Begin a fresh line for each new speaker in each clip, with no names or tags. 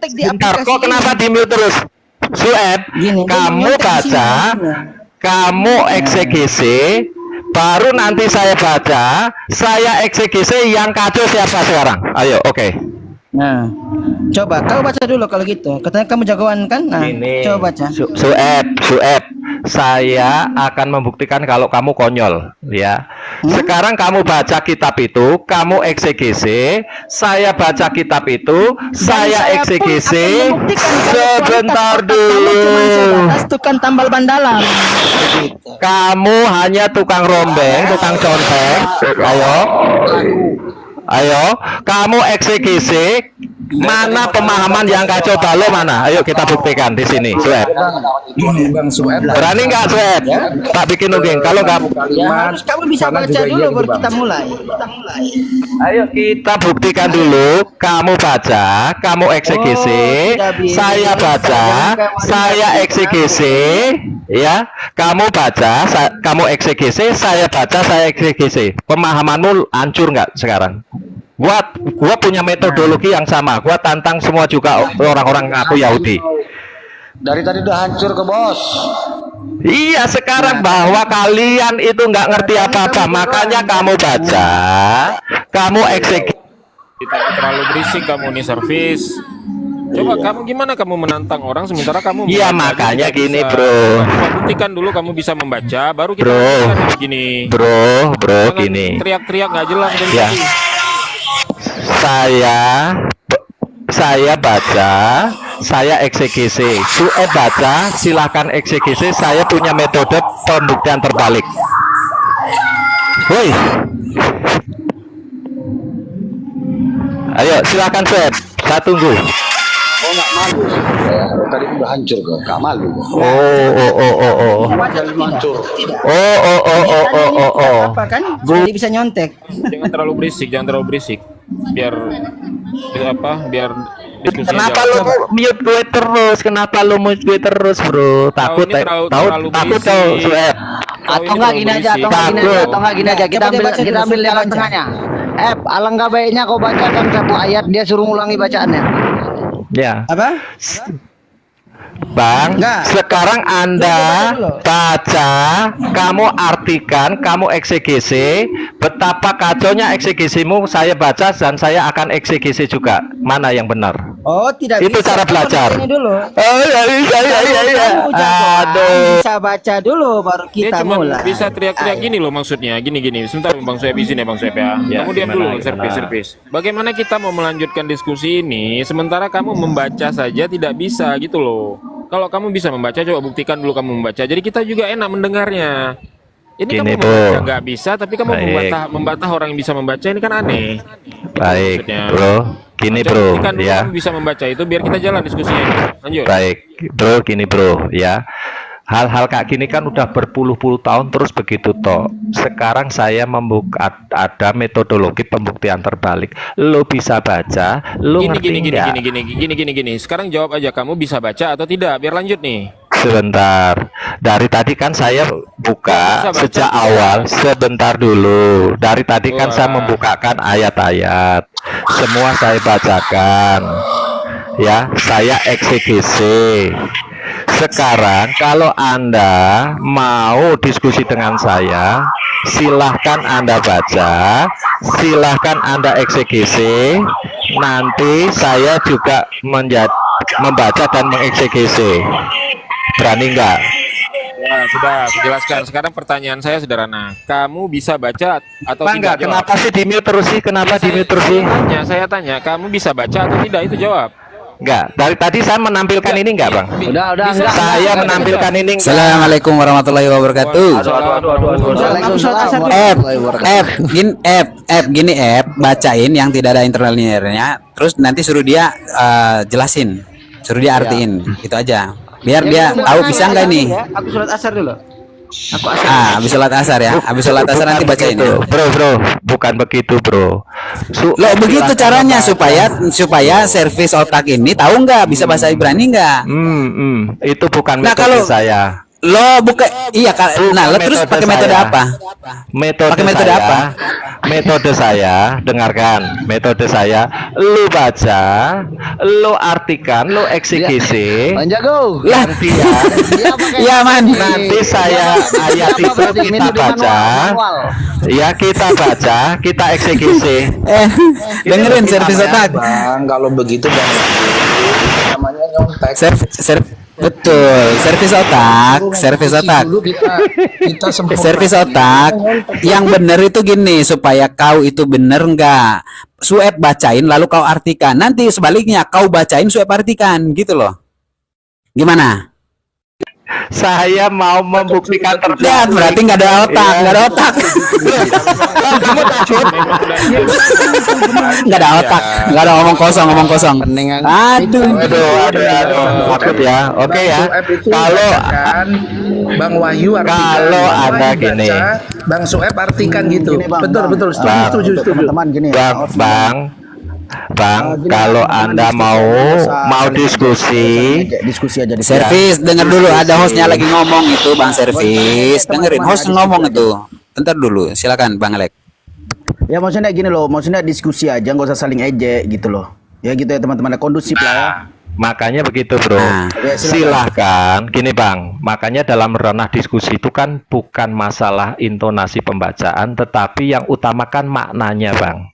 ngecek di
Bentar,
aplikasi.
kok kenapa di mute terus? Sueb,
Gini,
kamu baca, kamu eksegese, baru nanti saya baca, saya eksegese, yang kacau siapa sekarang? Ayo, oke.
Nah, coba kau baca dulu kalau gitu. Katanya kamu jagoan kan? Nah,
Ini
coba baca.
Sueb, saya akan membuktikan kalau kamu konyol, ya. Sekarang kamu baca kitab itu, kamu eksegese, saya baca kitab itu, saya eksegese. Sebentar dulu.
Tukang tambal ban dalam.
Kamu hanya tukang rombeng, tukang contek. Ayo, kamu eksegese, mana pemahaman yang kacau balau mana? Ayo kita buktikan di sini, Sueb.
Bang Sueb.
Berani nggak Sueb? Tak bikin nugeng. Kalau nggak,
Ya, harus kamu bisa baca dulu baru kita mulai.
ayo kita buktikan dulu. Kamu baca, kamu eksegese, saya baca, saya eksegese, ya. Kamu baca, kamu eksegese, saya baca, saya eksegese. Pemahamanmu hancur nggak sekarang? Gua punya metodologi yang sama. Gua tantang semua juga orang-orang ngaku Yahudi.
Dari tadi udah hancur ke bos.
Iya, sekarang bahwa kalian itu nggak ngerti apa-apa, makanya kamu baca, kamu eksekusi.
Kita terlalu berisik kamu nih servis. Coba kamu gimana kamu menantang orang sementara kamu
Iya,
membaca aja
makanya
tidak
gini,
bisa.
bro.
Coba buktikan dulu kamu bisa membaca, baru kita
Bro.
buktikan begini.
Bro,
Jangan
gini.
teriak-teriak nggak jelas dari
Ya.
tadi.
Saya baca, saya eksegese. Sueb baca, silahkan eksegese. Saya punya metode pembuktian terbalik. Woi, ayo silakan Sueb, saya tunggu.
Oh nggak malu. Tadi udah hancur kok. Nggak malu.
Oh.
Apa kan? Jadi bisa nyontek.
Jangan terlalu berisik. Biar biar diskusinya
Kenapa
jalan.
lu mute gue terus? Kenapa lu mute gue terus, bro? Takut,
ini terlalu
takut
berisik.
kau, Sueb.
Atau enggak gini aja, atau enggak gini aja, kita ambil jalan tengahnya. Alangkah baiknya kau bacakan satu ayat, dia suruh ngulangi bacaannya.
Ya.
Apa?
Bang,
Enggak.
sekarang Anda
Dulu.
baca, kamu artikan, kamu eksegese, betapa kacaunya eksegesimu, saya baca dan saya akan eksegese juga. Mana yang benar?
Oh, tidak
Itu
bisa.
cara
Kamu
belajar.
baca ini dulu.
Oh, ya.
Kamu jagoan,
Aduh.
bisa baca dulu baru
Dia
kita
cuma
mulai.
bisa teriak-teriak gini loh maksudnya. Gini. Sebentar Bang Soeb izin ya Bang Soeb ya.
Ya,
Kamu diam
gimana,
dulu servis. Bagaimana kita mau melanjutkan diskusi ini sementara kamu membaca saja tidak bisa gitu loh. Kalau kamu bisa membaca, coba buktikan dulu kamu membaca. Jadi kita juga enak mendengarnya. Ini
Gini,
kamu
Bro.
membaca nggak bisa, tapi kamu
Baik.
membantah orang yang bisa membaca, ini kan aneh.
Baik,
Maksudnya.
bro. Gini,
Coba
bro,
buktikan dulu
ya.
kamu bisa membaca itu, biar kita jalan diskusinya ini. Lanjut.
Baik, bro, gini bro, ya. Hal-hal kayak gini kan udah berpuluh-puluh tahun terus begitu toh. Sekarang saya membuka ada metodologi pembuktian terbalik. Lo bisa baca, lo ngerti nggak?
Gini. Sekarang jawab aja, kamu bisa baca atau tidak? Biar lanjut nih.
Sebentar. Dari tadi kan saya buka
Bisa baca
sejak
tidak?
awal. Sebentar dulu. Dari tadi kan saya
Wah.
membukakan ayat-ayat. Semua saya bacakan. Ya, saya eksegese. Sekarang kalau Anda mau diskusi dengan saya, silahkan Anda baca, silahkan Anda eksegese. Nanti saya juga membaca dan mengeksegese. Berani nggak?
Ya, sudah, jelaskan. Sekarang pertanyaan saya sederhana. Kamu bisa baca atau
Pak,
tidak?
enggak,
Jawab.
kenapa sih di mute terus sih? Kenapa di mute terus sih?
Saya tanya, kamu bisa baca atau tidak? Itu jawab.
Enggak, dari tadi saya menampilkan ini enggak, Bang?
Udah,
Bisa.
enggak.
Saya menampilkan ini enggak?
Assalamualaikum warahmatullahi wabarakatuh.
Waalaikumsalam warahmatullahi wabarakatuh.
Gini bacain yang tidak ada interlinearnya, terus nanti suruh dia jelasin, suruh dia artiin, itu aja. Biar dia tahu bisa nggak nih.
Aku sholat asar dulu. Aku asar.
Habis sholat asar ya, habis sholat asar nanti bacain ya.
Bro, bukan begitu, bro.
Loh begitu caranya supaya servis otak ini tahu nggak bisa bahasa Ibrani nggak?
Itu bukan
Nah,
metode
kalau-
saya.
Lo buka iya nah, lo terus pakai metode
saya.
apa? Pakai metode
saya,
apa?
Metode saya, dengarkan. Metode saya, lu baca, lu artikan, lu eksekusi.
Bang Jago.
Lah,
Nanti ya,
Dia pakai
iya man.
nanti saya ayat
Apa
itu
berarti?
kita
Metode
baca.
manual.
Ya kita baca, kita eksekusi.
Dengerin servis otak.
Bang, kalau begitu bang, namanya nyontek.
Betul, servis otak, servis otak.
Dulu kita sempat
Servis otak yang benar itu gini, supaya kau itu benar enggak Sueb bacain lalu kau artikan, nanti sebaliknya kau bacain Sueb artikan gitu loh. Gimana?
Saya mau membuktikan
Ya
terjadi.
berarti nggak ada otak, nggak ada otak, nggak ada otak, nggak ada ngomong kosong.
Mendingan
Aduh,
Aduh, takut ya. Oke ya.
Sueb itu
Kalau
kan Bang Wahyu artikan.
Kalau
Bang
ada
Wahyu
gini.
baca, Bang Sueb artikan gitu. Betul, setuju.
Teman-teman gini.
Bang, kalau Anda mau diskusi,
Diskusi aja di
servis denger dulu, ada hostnya lagi ngomong itu Bang Servis, dengerin host ngomong itu. Bentar dulu, silakan Bang Alek.
Ya maksudnya gini loh, maksudnya diskusi aja, nggak usah saling ejek gitu loh. Ya gitu ya teman-teman, kondusif lah ya.
makanya begitu bro.
Nah.
Silahkan, gini bang. Makanya dalam ranah diskusi itu kan bukan masalah intonasi pembacaan, tetapi yang utamakan maknanya bang.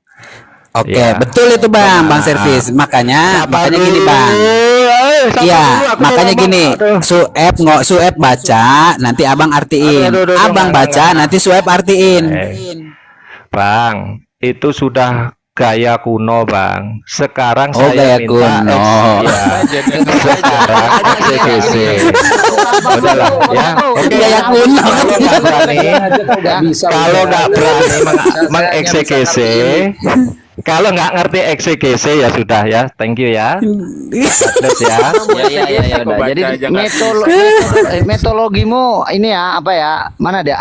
Oke,
Ya.
betul itu Bang, Bang
Benar.
Servis. Makanya
Sabar
gini
dulu.
Bang.
Sabar
Iya,
dulu, aku
makanya
mau
gini,
ngomong. Aduh.
Sueb baca, nanti Abang artiin.
Aduh,
Abang
enggak,
baca,
enggak.
nanti Sueb artiin.
Bang, itu sudah gaya kuno bang. Sekarang
Oh,
saya
gaya
minta
kuno.
sekarang eksekusi. Udahlah ya. Oke.
Gaya kuno.
Kalau nggak berani,
bisa.
kalau nggak berani mengeksekusi, kalau nggak ngerti eksekusi ya sudah ya. Thank you ya. Terus ya.
Ya udah. Jadi metodologimu ini ya apa ya? Mana dia?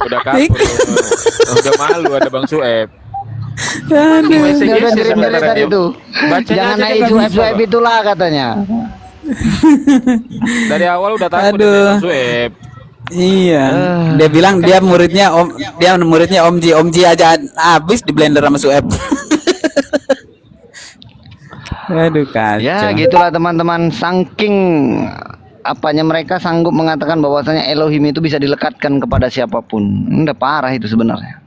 Udah kabur. Udah malu ada Bang Sueb.
Dia udah dari tadi tuh. Jangan naik Sueb itulah katanya.
Dari awal udah takut
Aduh.
ada Bang Sueb.
Iya. Dia bilang dia muridnya Om Ji aja habis di blender sama Sueb. Aduh kacau.
Ya gitulah teman-teman, saking apanya mereka sanggup mengatakan bahwasanya Elohim itu bisa dilekatkan kepada siapapun. Udah parah itu sebenarnya.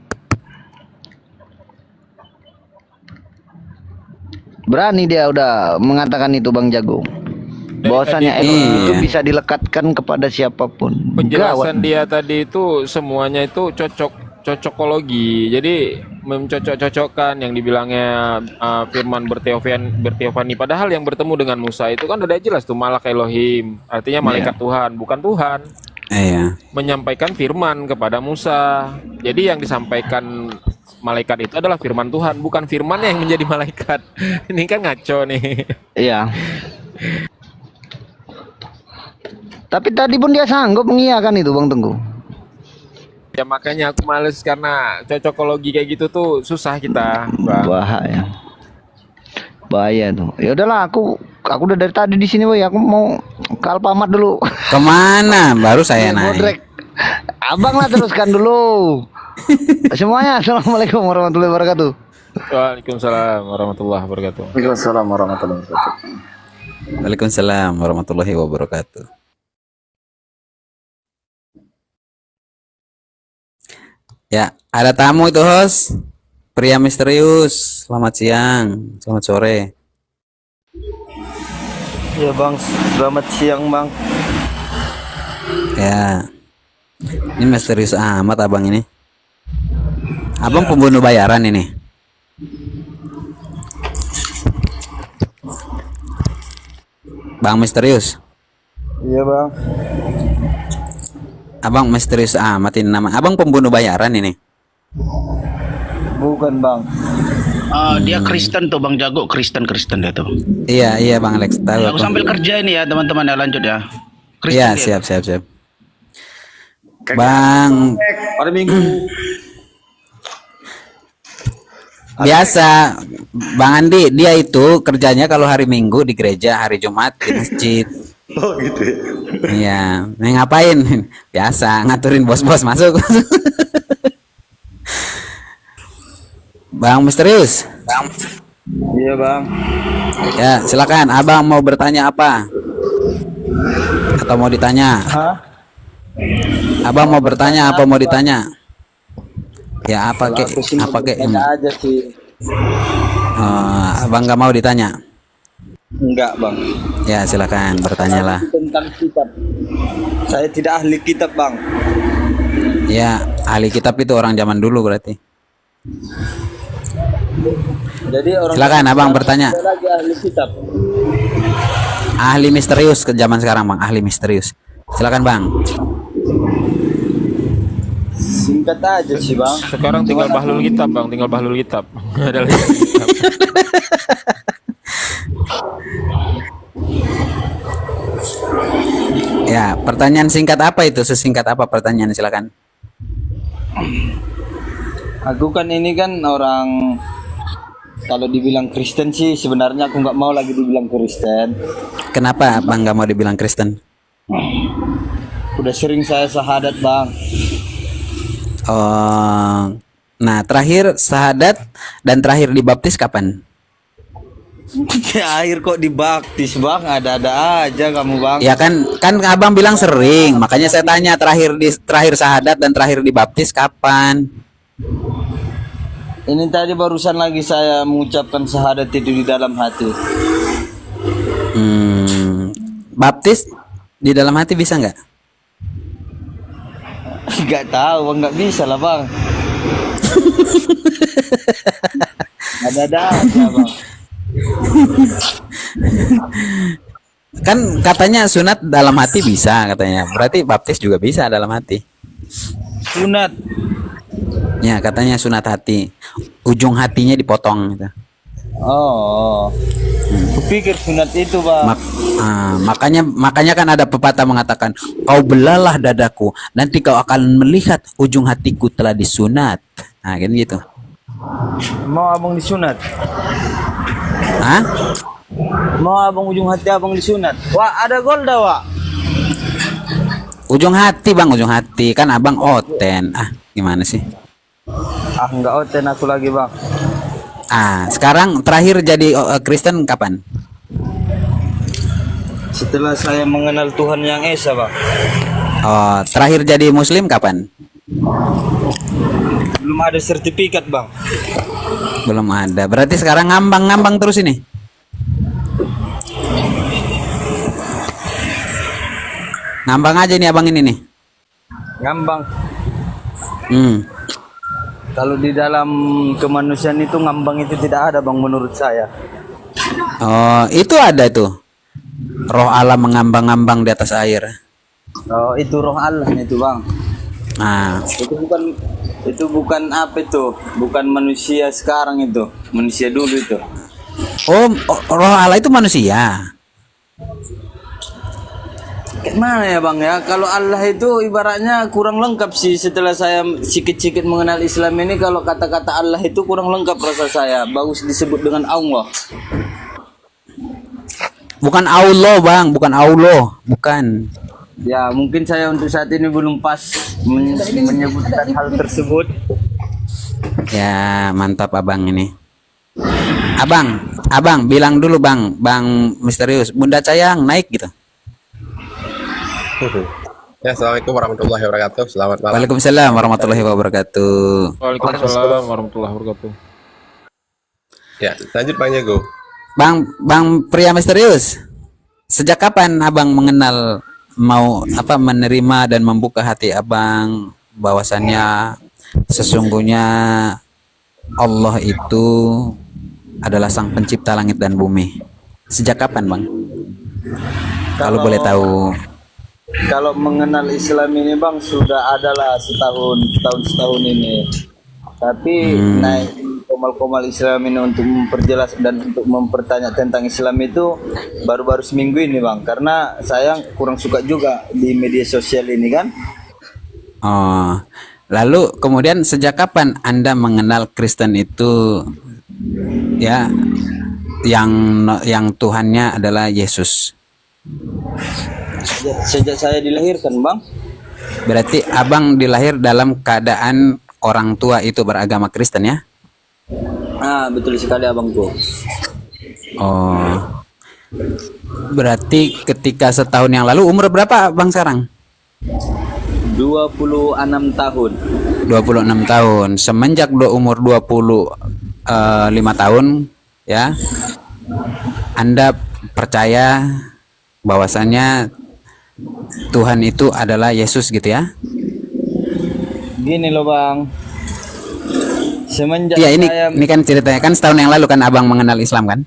Berani dia udah mengatakan itu Bang Jago. Bahwasanya
tadi
Elohim itu
iya.
bisa dilekatkan kepada siapapun.
Penjelasan
Gawat.
dia tadi itu semuanya itu cocokologi. Jadi mencocok-cocokkan yang dibilangnya firman berteofani, padahal yang bertemu dengan Musa itu kan udah jelas tuh malak Elohim, artinya malaikat Tuhan, bukan Tuhan.
Iya.
Menyampaikan firman kepada Musa. Jadi yang disampaikan malaikat itu adalah firman Tuhan, bukan firman yang menjadi malaikat. Ini kan ngaco nih.
Iya. Tapi tadi pun dia sanggup mengiyakan itu Bang Tengku.
Ya makanya aku males karena cocokologi kayak gitu tuh susah kita, Bang.
Bahaya tuh. Ya udahlah, aku udah dari tadi di sini, boy. Aku mau ke Alfamart dulu.
Kemana? Baru saya naik.
Bodrek. Abang lah teruskan dulu. Semuanya, assalamualaikum warahmatullahi wabarakatuh.
Waalaikumsalam warahmatullahi wabarakatuh.
Waalaikumsalam warahmatullahi wabarakatuh.
Waalaikumsalam warahmatullahi wabarakatuh. Ya, ada tamu itu host. Pria misterius. Selamat siang, selamat sore.
Ya Bang, selamat siang Bang.
Ya. Ini misterius amat abang ini. Abang pembunuh bayaran ini. Bang misterius.
Iya Bang.
Abang misterius amat ini nama. Abang pembunuh bayaran ini.
Bukan Bang.
Dia Kristen tuh Bang Jago, Kristen dia tuh.
Iya, iya Bang Alex tahu
Aku
aku.
sambil kerja ini ya teman-teman ya, lanjut ya. Kristen
Iya,
dia.
siap. Bang,
Pada minggu.
biasa Bang Andi dia itu kerjanya kalau hari Minggu di gereja, hari Jumat di masjid.
Oh gitu ya.
Iya, nih ngapain? Biasa ngaturin bos-bos masuk. Bang Misterius.
Iya bang.
Ya, silakan. Abang mau bertanya apa? Atau mau ditanya?
Hah?
Abang mau bertanya apa mau ditanya? Ya apa kek?
Aku sih
Apa kek?
tanya aja sih.
Abang nggak mau ditanya?
Enggak bang.
Ya silakan bertanyalah.
Tentang kitab. Saya tidak ahli kitab bang.
Ya ahli kitab itu orang zaman dulu berarti.
Jadi orang
Silakan abang bertanya.
Saya lagi ahli kitab.
Ahli misterius ke zaman sekarang bang. Ahli misterius. Silakan bang.
Singkat aja sih bang.
Sekarang tinggal bahlul kitab bang, tinggal bahlul kitab. Ada lagi kitab.
Ya pertanyaan singkat apa itu? Sesingkat apa pertanyaan? Silakan.
Aku kan ini kan orang, kalau dibilang Kristen sih sebenarnya aku nggak mau lagi dibilang Kristen.
Kenapa bang nggak mau dibilang Kristen?
Udah sering saya syahadat bang.
Oh, nah terakhir syahadat dan terakhir dibaptis kapan?
Akhir kok dibaptis bang, ada-ada aja kamu bang.
Ya kan abang bilang sering, makanya saya tanya terakhir syahadat dan terakhir dibaptis kapan?
Ini tadi barusan lagi saya mengucapkan syahadat itu di dalam hati.
Baptis di dalam hati bisa nggak?
Nggak tahu bang, nggak bisa lah bang. Ada-ada aja bang.
Kan katanya sunat dalam hati bisa katanya, berarti baptis juga bisa dalam hati.
Sunat.
Ya katanya sunat hati, ujung hatinya dipotong gitu.
Oh, kupikir sunat itu bang.
Makanya kan ada pepatah mengatakan, kau belalah dadaku, nanti kau akan melihat ujung hatiku telah disunat. Nah kan gitu.
Mau abang disunat?
Hah?
Mau abang ujung hati abang disunat? Wah ada golda wah.
Ujung hati bang, ujung hati kan abang oten. Gimana sih?
Nggak oten aku lagi bang.
Sekarang terakhir jadi Kristen kapan?
Setelah saya mengenal Tuhan yang Esa bang.
Oh, terakhir jadi Muslim kapan?
Belum ada sertifikat bang.
Belum ada. Berarti sekarang ngambang-ngambang terus ini. Ngambang aja nih abang ini nih.
Ngambang. Kalau di dalam kemanusiaan itu ngambang itu tidak ada bang menurut saya.
Oh, itu ada tuh. Roh Allah mengambang-ngambang di atas air.
Oh, itu roh Allah itu bang. Itu bukan apa itu, bukan manusia sekarang itu, manusia dulu itu.
Oh, roh Allah itu manusia.
Gimana ya bang ya, kalau Allah itu ibaratnya kurang lengkap sih. Setelah saya sikit-sikit mengenal Islam ini, kalau kata-kata Allah itu kurang lengkap rasa saya. Bagus disebut dengan Allah.
Bukan Allah bang, bukan Allah, bukan.
Ya mungkin saya untuk saat ini belum pas menyebutkan hal tersebut.
Ya mantap abang ini. Abang bilang dulu bang Misterius, Bunda Cayang naik gitu.
Ya, assalamualaikum warahmatullahi wabarakatuh. Selamat malam.
Waalaikumsalam warahmatullahi wabarakatuh.
Waalaikumsalam warahmatullahi wabarakatuh.
Ya, lanjut Bang Jago.
Bang pria misterius. Sejak kapan abang mengenal menerima dan membuka hati abang bahwasannya sesungguhnya Allah itu adalah sang pencipta langit dan bumi? Sejak kapan bang? Kalau boleh tahu.
Kalau mengenal Islam ini bang sudah adalah setahun ini. Tapi naik komal-komal Islam ini untuk memperjelas dan untuk mempertanya tentang Islam itu baru-baru seminggu ini bang. Karena saya kurang suka juga di media sosial ini kan.
Oh, lalu kemudian sejak kapan Anda mengenal Kristen itu ya yang Tuhannya adalah Yesus?
Sejak saya dilahirkan, Bang.
Berarti abang dilahir dalam keadaan orang tua itu beragama Kristen ya?
Ah, betul sekali abangku.
Oh. Berarti ketika setahun yang lalu umur berapa abang sekarang?
26 tahun.
26 tahun. Semenjak umur 25 tahun ya, Anda percaya bahwasannya Tuhan itu adalah Yesus gitu ya?
Gini loh, Bang. Semenjak
Iya,
saya
ini kan ceritanya kan setahun yang lalu kan abang mengenal Islam kan?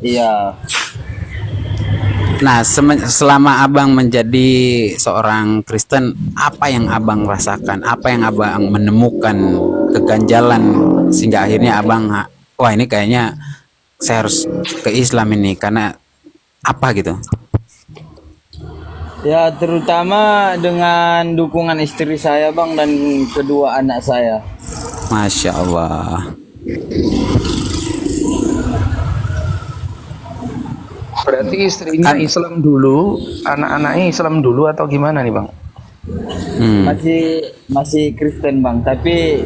iya.
Nah, selama abang menjadi seorang Kristen, apa yang abang rasakan? Apa yang abang menemukan keganjalan sehingga akhirnya abang, wah ini kayaknya saya harus ke Islam ini karena apa gitu?
Ya, terutama dengan dukungan istri saya, Bang, dan kedua anak saya.
Masya Allah.
Berarti istrinya Islam dulu, anak-anaknya Islam dulu atau gimana nih, Bang?
Masih Kristen, Bang, tapi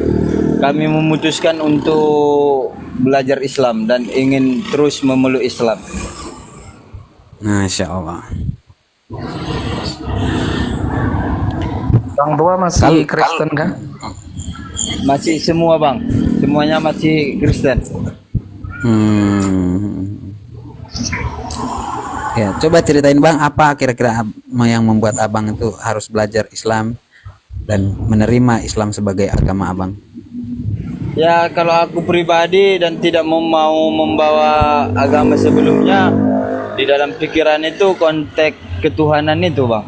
kami memutuskan untuk belajar Islam dan ingin terus memeluk Islam.
Masya Allah.
Orang tua masih Kristen kan?
Masih semua, Bang. Semuanya masih Kristen.
Ya, coba ceritain Bang, apa kira-kira yang membuat abang itu harus belajar Islam dan menerima Islam sebagai agama abang?
Ya, kalau aku pribadi dan tidak mau membawa agama sebelumnya, di dalam pikiran itu konteks ketuhanan itu, Bang.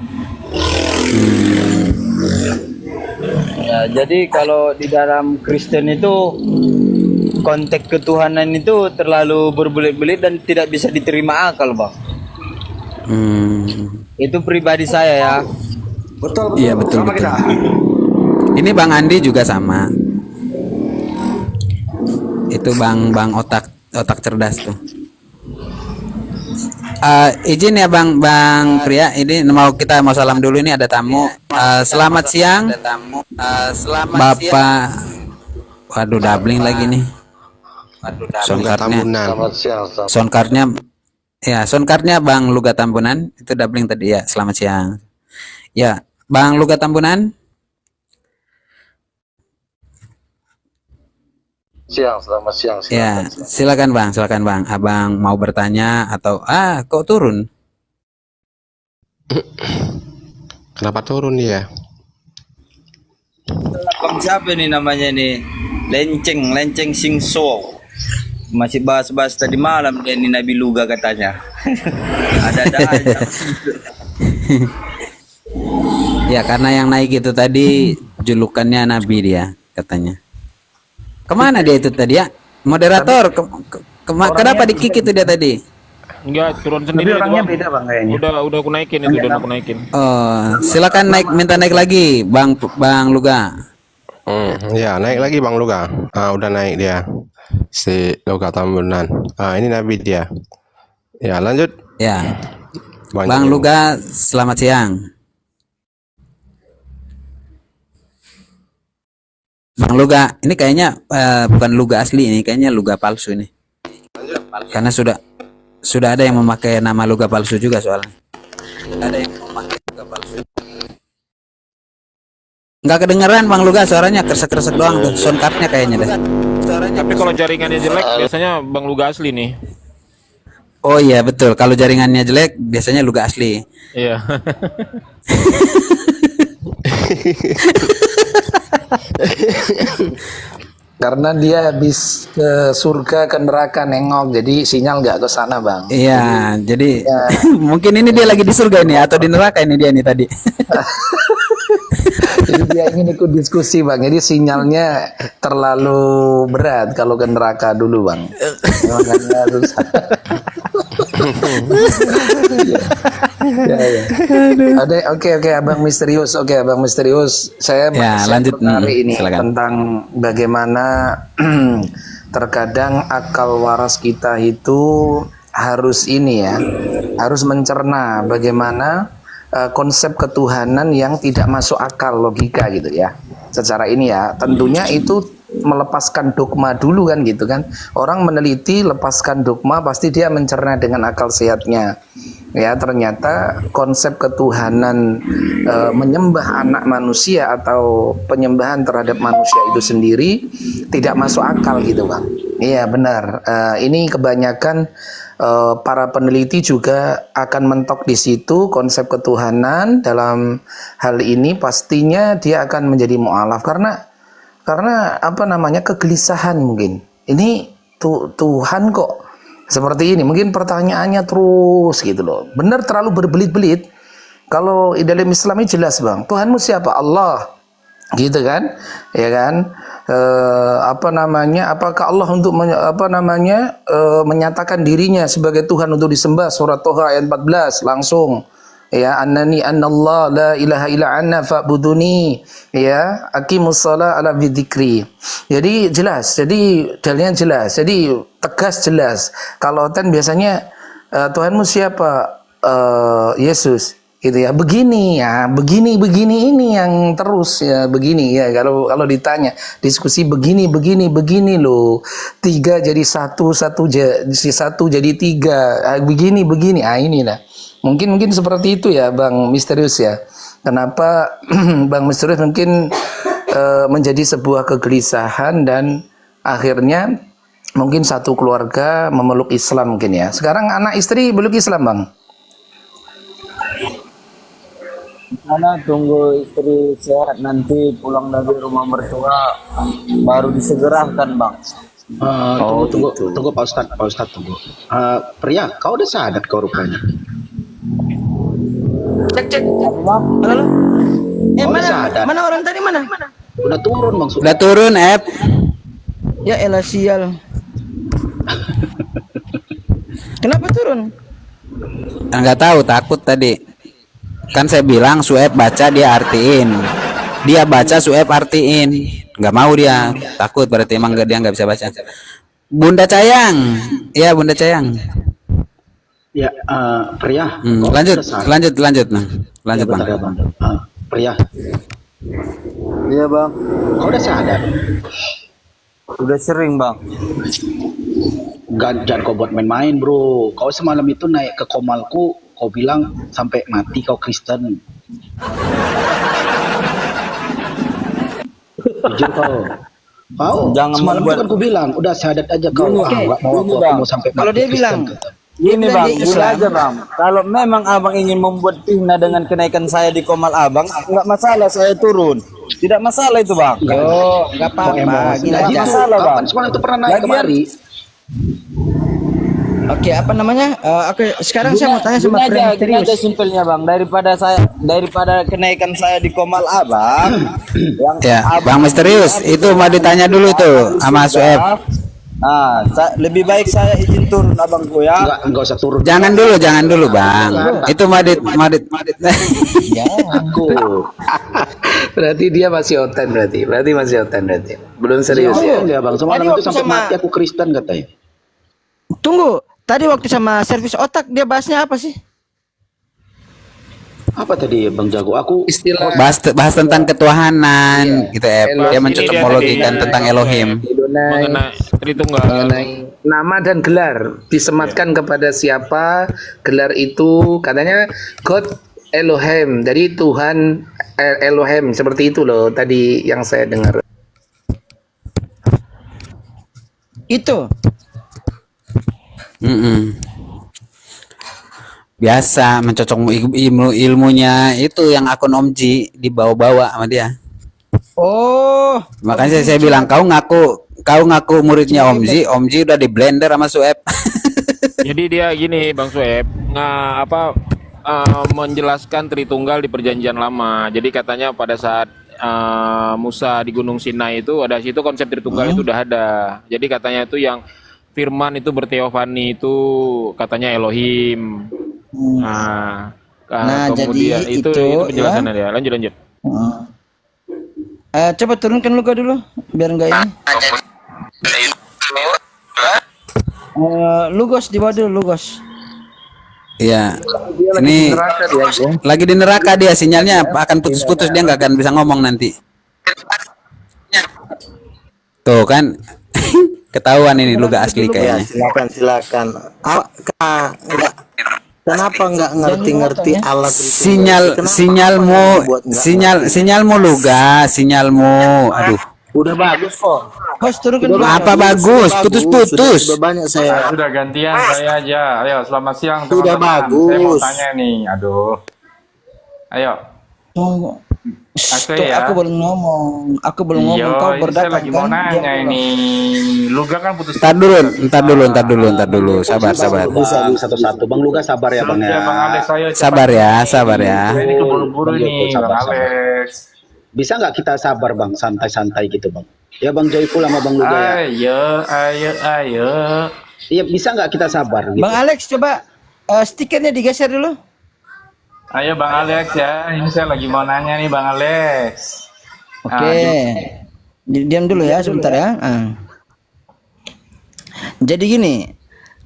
Ya, jadi kalau di dalam Kristen itu konteks ketuhanan itu terlalu berbelit-belit dan tidak bisa diterima akal, Bang. Itu pribadi saya ya.
Betul. Iya, betul. Ini Bang Andi juga sama. Itu Bang otak cerdas tuh. Izin ya Bang Pria, ini kita mau salam dulu, ini ada tamu. Selamat siang. Bapak. Waduh, doubling lagi nih. Soundcardnya ya, soundcardnya Bang Luga Tambunan itu doubling tadi ya. Selamat siang. Ya, Bang Luga Tambunan.
Selamat siang.
Ya, silakan Bang. Abang mau bertanya atau kok turun?
Kenapa turun dia?
Bang siapa nih namanya nih? Lenceng Singso. Masih bahas-bahas tadi malam dia ini Nabi Luga katanya. Ada aja.
Ya, karena yang naik itu tadi julukannya Nabi dia katanya. Kemana dia itu tadi ya? Moderator, kenapa di-kick itu dia tadi?
Enggak, turun sendiri.
Tapi orangnya beda Bang kayaknya.
Udah aku naikin itu, udah aku naikin.
Oh, silakan minta naik lagi, Bang Luga.
Ya, naik lagi Bang Luga. Udah naik dia. Si Luga Tambunan. Ini Nabi dia. Ya, lanjut.
Ya. Bang Luga, selamat siang. Bang Luga, ini kayaknya bukan Luga asli, ini kayaknya Luga palsu ini. Karena sudah ada yang memakai nama Luga palsu juga soalnya. Ada yang memakai Luga palsu. Nggak kedengeran Bang Luga, suaranya kresek-kresek doang tuh. Soundcardnya kayaknya deh.
Tapi kalau jaringannya jelek biasanya Bang Luga asli nih.
Oh iya betul, kalau jaringannya jelek biasanya Luga asli.
Iya.
Karena dia habis ke surga ke neraka nengok, jadi sinyal nggak ke sana Bang.
Iya, jadi mungkin ini dia lagi di surga ini atau di neraka ini dia nih tadi.
Jadi dia ingin ikut diskusi Bang, jadi sinyalnya terlalu berat kalau ke neraka dulu Bang. Makanya harus. Ya. Oke, Abang Misterius. Abang Misterius, saya
lanjut
hari ini
silakan.
tentang bagaimana terkadang akal waras kita itu harus harus mencerna bagaimana konsep ketuhanan yang tidak masuk akal logika gitu ya. Secara ini ya, tentunya itu melepaskan dogma dulu kan gitu kan. Orang meneliti lepaskan dogma pasti dia mencerna dengan akal sehatnya. Ya, ternyata konsep ketuhanan menyembah anak manusia atau penyembahan terhadap manusia itu sendiri tidak masuk akal gitu Bang. Iya benar. Ini kebanyakan para peneliti juga akan mentok di situ konsep ketuhanan. Dalam hal ini pastinya dia akan menjadi mu'alaf karena apa namanya, kegelisahan mungkin. Ini Tuhan kok seperti ini, mungkin pertanyaannya terus gitu loh. Benar terlalu berbelit-belit. Kalau dalam Islam ini jelas Bang, Tuhanmu siapa? Allah. Gitu kan? Ya kan? Apa namanya? Apakah Allah untuk menyatakan dirinya sebagai Tuhan untuk disembah? Surat Toha ayat 14 langsung. Ya, annani annallah la ilaha illa anna fa'buduni, ya, aqimus shalah ala dzikri. Jadi jelas, jadi dalilnya jelas, jadi tegas jelas. Kalau kan biasanya Tuhanmu siapa? Yesus, gitu ya. Begini ya, begini ini yang terus ya, begini ya. Kalau ditanya diskusi begini loh, 3 jadi 1, 1 jadi 3, begini, inilah. Mungkin seperti itu ya Bang Misterius ya. Kenapa Bang Misterius mungkin menjadi sebuah kegelisahan dan akhirnya mungkin satu keluarga memeluk Islam mungkin ya. Sekarang anak istri belum Islam Bang.
Mana tunggu istri sehat nanti pulang dari rumah mertua baru disegerakan Bang.
Tunggu Pak Ustadz tunggu. Pria, kau udah sadar kau rupanya.
Cek. Halo. Mana orang tadi mana?
Udah turun Bang.
Udah turun, Ep.
Ya elah sial. Kenapa turun?
Enggak tahu, takut tadi. Kan saya bilang Sueb baca dia artiin. Dia baca Sueb artiin. Enggak mau dia. Takut berarti emang dia enggak bisa baca. Bunda Cayang. Iya, Bunda Cayang.
Ya, Pria.
Lanjut nah. Lanjut Bang.
Ya, Bang. Pria.
Iya Bang.
Kau udah sadar?
Udah sering Bang.
Jangan kau buat main-main bro. Kau semalam itu naik ke komalku, kau bilang sampai mati kau Kristen. Jujur kau
Jangan
semalam itu
membuat-
kan kau bilang udah syahadat aja kau. Nggak mau aku mau sampai
Kalau
mati
dia
Kristen,
bilang,
kata.
Gini
Dia
Bang,
di
gini
Islam.
aja Bang. Kalau memang Abang ingin membuat fitnah dengan kenaikan saya di Komal Abang, nggak masalah saya turun. Tidak masalah itu Bang.
yo, enggak apa-apa. Gini
Nggak
aja.
masalah
Kau
Bang.
kan semalam itu pernah naik
Lagian-
kemari.
Oke, apa namanya? Oke, sekarang saya mau tanya sama
Gini aja
Misterius.
simpelnya Bang. Daripada kenaikan saya di Komal Abang, yang
Ya, Bang
Abang-
Misterius, itu mau ditanya dulu tuh sama Sueb.
Nah, lebih baik saya izin turun abangku ya.
Enggak usah turun.
Jangan dulu Bang. Itu Madit.
Aku.
Berarti dia masih oten berarti masih oten berarti. Belum serius ya.
Ya Bang, semalam
Tadi
itu
waktu
sampai
sama-
mati aku Kristen katanya.
Tunggu, tadi waktu sama servis otak dia bahasnya apa sih?
Apa tadi Bang Jago? Aku
Istilah
Bahas tentang ketuhanan gitu Ep. Dia mencocokologikan
Ini dia
tentang
tadi.
Elohim.
Mengenai Tritunggal.
mengenai nama dan gelar disematkan kepada siapa, gelar itu katanya God Elohim, jadi Tuhan Elohim, seperti itu loh tadi yang saya dengar.
Itu.
Biasa mencocok ilmunya itu yang akun Om Ji dibawa-bawa sama dia.
Oh,
Makanya saya bilang kau ngaku muridnya Om Ji udah di blender sama Sueb.
Jadi dia gini Bang Sueb, menjelaskan Tritunggal di Perjanjian Lama. Jadi katanya pada saat Musa di Gunung Sinai itu ada situ konsep Tritunggal itu udah ada. Jadi katanya itu yang firman itu berteofani itu katanya Elohim. Nah, kemudian
jadi
itu
itu,
penjelasannya dia. Lanjut.
coba turunkan Luka dulu, biar enggak ini. Lugos di bawah dulu, Lugos.
Ya,
Dia lagi
ini
di neraka dia, Bung.
lagi di neraka dia, sinyalnya akan putus-putus, dia nggak akan bisa ngomong nanti. Tuh kan, ketahuan ini luga asli
Ya,
kayaknya.
silakan. Kenapa nggak ngerti alat itu?
Sinyalmu luga, sinyalmu. Aduh,
Udah bagus kok.
Host turunkan dulu.
apa bagus, putus-putus.
Sudah banyak saya.
Sudah gantian saya aja. Ayo, selamat siang
Sudah
teman-teman. Saya mau
bagus.
tanya nih. Aduh. Ayo.
Tunggu.
Aku
Tuh,
ya.
aku belum ngomong. Aku belum ngomong.
Iya,
Kau
ini saya
berdatang
lagi mau
kan?
nanya
Diam dulu.
ini. Luga kan putus.
Ntar dulu. Sabar.
Bisa satu-satu. Bang Luga sabar ya Bang ya.
Bang Alex, ayo cepat.
Sabar ya.
Saya ini keburu-buru
Bang
nih,
Joko,
Bang
sabar.
Alex.
Bisa nggak kita sabar Bang, santai-santai gitu Bang. Ya Bang Joyful sama Bang Luga ya.
Ayo.
Iya bisa nggak kita sabar gitu.
Bang Alex coba stikernya digeser dulu.
Ayo Bang Alex ya. Ini saya lagi mau nanya nih Bang Alex.
Oke. Diam dulu ya sebentar ya. Jadi gini,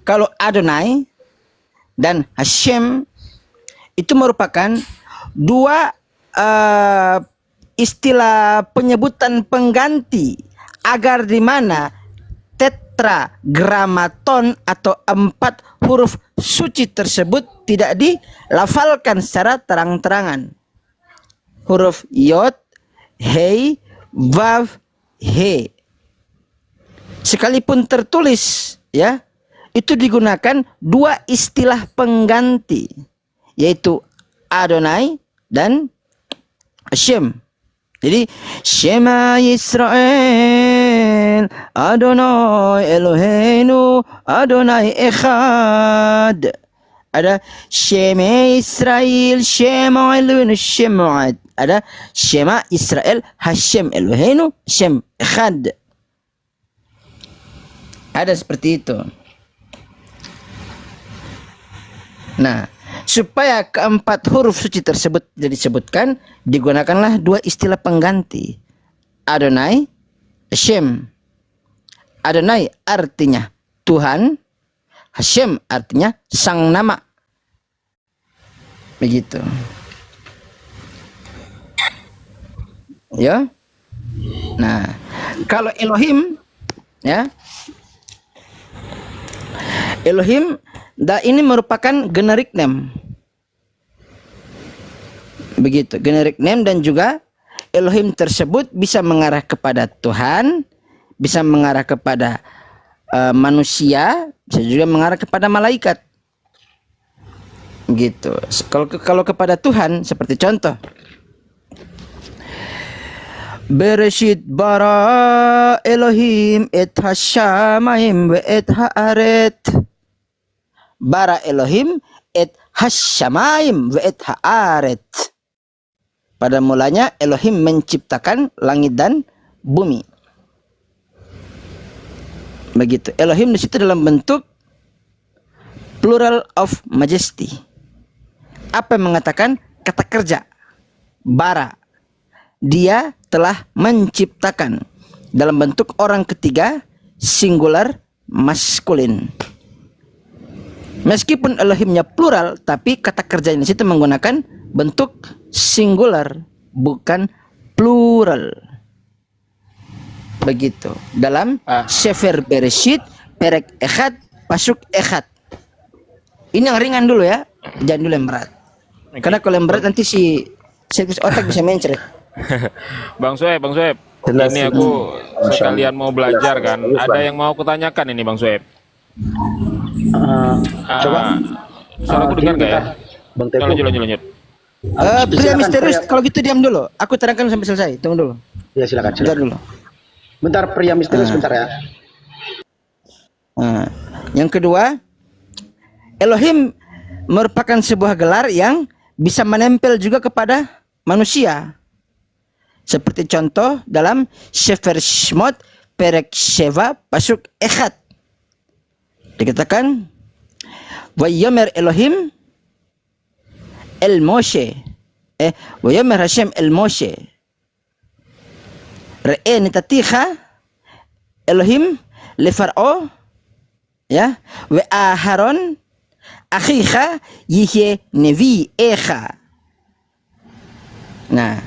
kalau Adonai dan Hashem itu merupakan dua istilah penyebutan pengganti agar di mana tetragramaton atau 4 huruf suci tersebut tidak dilafalkan secara terang-terangan. Huruf Yod, Hei, Vav, He. Sekalipun tertulis ya, itu digunakan dua istilah pengganti, yaitu Adonai dan Hashem. Jadi Shema Yisrael Adonai Eloheinu Adonai Echad. Ada Shema Israel Shema Eloheinu Shema. Ada Shema Israel Hashem Eloheinu Hashem Echad. Ada seperti itu. Nah, supaya keempat huruf suci tersebut tidak disebutkan, digunakanlah dua istilah pengganti. Adonai, Hashem. Adonai artinya Tuhan, Hashem artinya sang nama. Begitu. Ya. Nah, kalau Elohim ya. Elohim ini merupakan generic name. Begitu, generic name, dan juga Elohim tersebut bisa mengarah kepada Tuhan, bisa mengarah kepada manusia, bisa juga mengarah kepada malaikat. Gitu. Kalau kepada Tuhan seperti contoh Bereshit bara Elohim et hashamayim ve et haaret. Bara Elohim et hashamayim ve et haaret. Pada mulanya Elohim menciptakan langit dan bumi. Begitu. Elohim di situ dalam bentuk plural of majesty. Apa yang mengatakan kata kerja? Bara. Dia telah menciptakan dalam bentuk orang ketiga singular maskulin. Meskipun Elohimnya plural, tapi kata kerjanya di situ menggunakan bentuk singular, bukan plural. Begitu. Dalam Sefer Bereshit, Perek Echad, Pasuk Echad. Ini yang ringan dulu ya, jangan dulu yang berat. Karena kalau yang berat nanti si sirkus otak bisa mencret.
Bang Soeb, ini aku sekalian mau belajar kan. Ada yang mau kutanyakan ini Bang Soeb.
Coba
Suaraku dengar nggak ya?
Bang Teguh.
Lanjut.
Pria
Silakan,
misterius,
pria.
kalau gitu diam dulu. Aku terangkan sampai selesai. Tunggu dulu.
Ya silakan.
Bentar dulu.
Bentar pria misterius bentar ya.
Nah, yang kedua, Elohim merupakan sebuah gelar yang bisa menempel juga kepada manusia. Seperti contoh dalam Sefer Shemot Perek Sheva Pasuk Echad. Dikatakan Vayomer Elohim El Moshe. Vayomer Hashem El Moshe. Re'e netaticha Elohim le Far'o ya wa Aharon akhiha yihe nevi eha. Nah,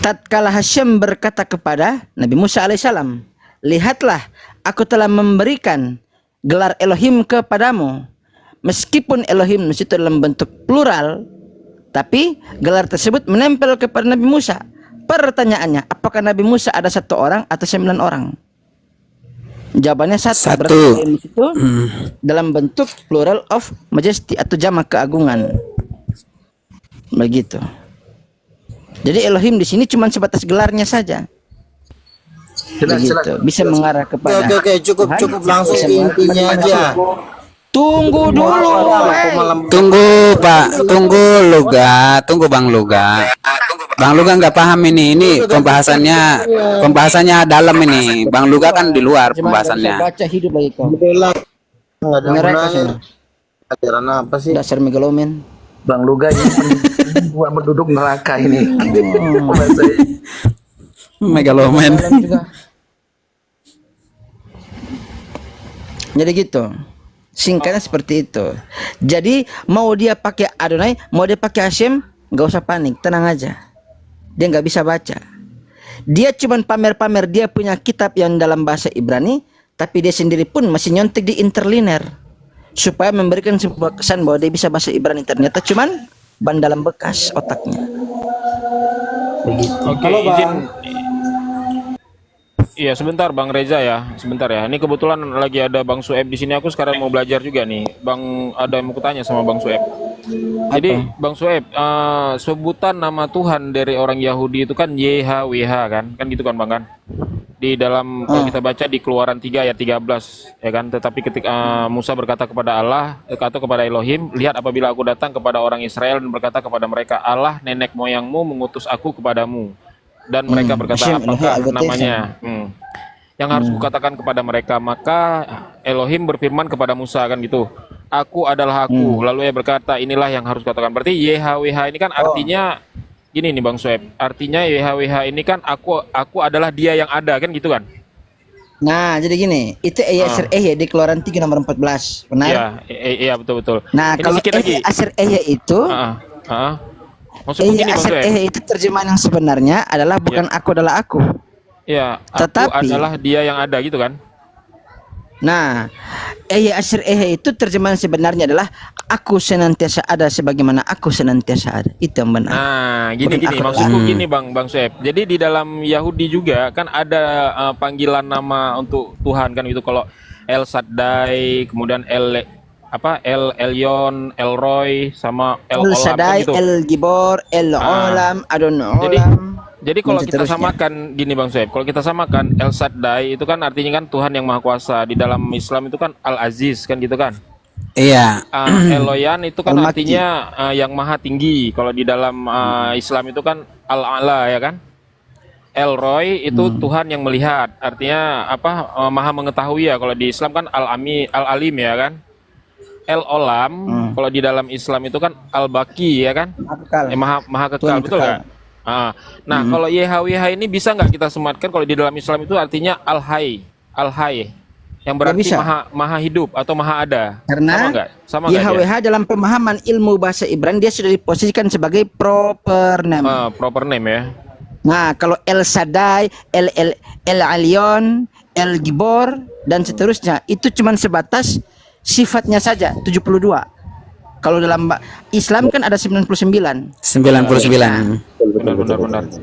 tatkala Hasyim berkata kepada Nabi Musa alaihissalam, lihatlah, aku telah memberikan gelar Elohim kepadamu. Meskipun Elohim itu dalam bentuk plural, tapi gelar tersebut menempel kepada Nabi Musa. Pertanyaannya, apakah Nabi Musa ada 1 orang atau 9 orang? Jawabannya 1. Berarti Elohim itu dalam bentuk plural of majesty atau jamak keagungan. Begitu. Jadi Elohim di sini cuma sebatas gelarnya saja. Begitu. Bisa mengarah kepada
Oke, cukup langsung ke intinya aja.
Tunggu dulu.
Tunggu Pak, tunggu Luga, tunggu Bang Luga. Bang Luga nggak paham ini pembahasannya dalam ini. Bang Luga kan di luar pembahasannya.
Baca hidup lagi kau.
Enggak ada
Neraka
gunanya.
sana.
Ajaran apa sih?
Dasar megalomen.
Bang Luga ini buat penduduk neraka ini.
Megaloman.
Jadi gitu. Singkatnya seperti itu. Jadi mau dia pakai Adonai, mau dia pakai Hasyim, nggak usah panik, tenang aja. Dia nggak bisa baca. Dia cuman pamer-pamer dia punya kitab yang dalam bahasa Ibrani, tapi dia sendiri pun masih nyontek di interlinear supaya memberikan sebuah kesan bahwa dia bisa bahasa Ibrani. Ternyata cuman ban dalam bekas otaknya. Begitu.
Oke, izin. Iya, sebentar Bang Reza ya, sebentar ya. Ini kebetulan lagi ada Bang Sueb di sini. Aku sekarang mau belajar juga nih. Bang, ada yang mau kutanya sama Bang Sueb. Jadi Bang Sueb, sebutan nama Tuhan dari orang Yahudi itu kan YHWH kan? Kan gitu kan Bang kan? Di dalam kalau kita baca di Keluaran 3 ayat 13 ya kan. Tetapi ketika Musa berkata kepada Allah atau kepada Elohim, lihat apabila aku datang kepada orang Israel dan berkata kepada mereka, Allah nenek moyangmu mengutus aku kepadamu. Dan mereka berkata, apakah namanya? Yang harus kukatakan kepada mereka. Maka Elohim berfirman kepada Musa kan gitu, aku adalah aku. Lalu ia berkata, inilah yang harus kukatakan. Berarti YHWH ini kan artinya gini nih Bang Sueb. Artinya YHWH ini kan aku adalah dia yang ada kan gitu kan?
Nah, jadi gini, itu Asir di Keluaran 3 nomor 14. Benar?
Iya, betul.
Nah,
ini
kalau Asir itu
maksudnya gini Bang Sueb.
itu terjemahan yang sebenarnya adalah bukan aku adalah aku.
Ya,
Tetapi
aku adalah dia yang ada gitu kan?
Nah, Asir itu terjemahan sebenarnya adalah aku senantiasa ada sebagaimana aku senantiasa ada. Itu yang benar.
Nah, gini maksudku gini Bang Sueb. Jadi di dalam Yahudi juga kan ada panggilan nama untuk Tuhan kan gitu. Kalau El Shaddai, kemudian El Elyon, El Roy, sama El Olam
Shaddai,
gitu.
El Gibor, El Olam, Adon Olam.
Jadi kalau kita samakan gini Bang Sueb, kalau kita samakan El Shaddai itu kan artinya kan Tuhan yang Maha Kuasa. Di dalam Islam itu kan Al Aziz kan gitu kan.
Iya.
Eloyan itu kan artinya yang Maha Tinggi. Kalau di dalam Islam itu kan Al Ala ya kan. El Roy itu Tuhan yang melihat. Artinya Maha mengetahui ya. Kalau di Islam kan Al Alim ya kan. El Olam kalau di dalam Islam itu kan Al Baqi ya kan. Maha kekal, betul nggak? Nah, kalau YHWH ini bisa nggak kita sematkan kalau di dalam Islam itu artinya Al Hayy, yang berarti maha hidup atau maha ada.
Karena
sama
YHWH dalam pemahaman ilmu bahasa Ibrani dia sudah diposisikan sebagai proper name.
Proper name ya.
Nah, kalau El Shaddai, El Elyon, El Gibor dan seterusnya itu cuma sebatas sifatnya saja 72. Kalau dalam Islam kan ada 99.
Benar.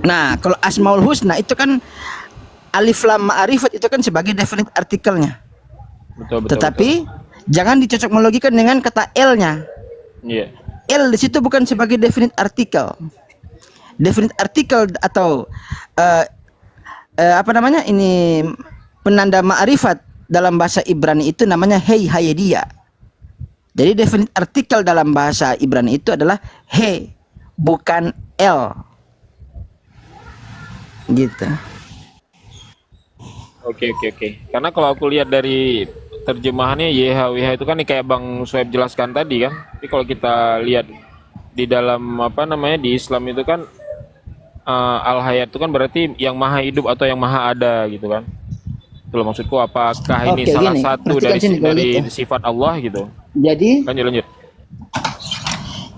Nah, kalau Asmaul Husna itu kan alif lam ma'rifat itu kan sebagai definite artikelnya.
Betul.
Tetapi jangan dicocok melogikan dengan kata L-nya.
Iya.
L di situ bukan sebagai definite artikel. Definite artikel atau ini penanda ma'rifat dalam bahasa Ibrani itu namanya Hei Hayedia. Jadi definite artikel dalam bahasa Ibrani itu adalah He, bukan L. Gitu.
Oke. Karena kalau aku lihat dari terjemahannya YHWH itu kan kayak Bang Sueb jelaskan tadi kan. Tapi kalau kita lihat di dalam di Islam itu kan Al Hayat itu kan berarti yang maha hidup atau yang maha ada gitu kan. Itu loh maksudku, apakah ini
Oke,
salah
gini,
satu
perhatikan
dari
sini kalau
dari
gitu.
sifat Allah gitu?
Jadi
Lanjut.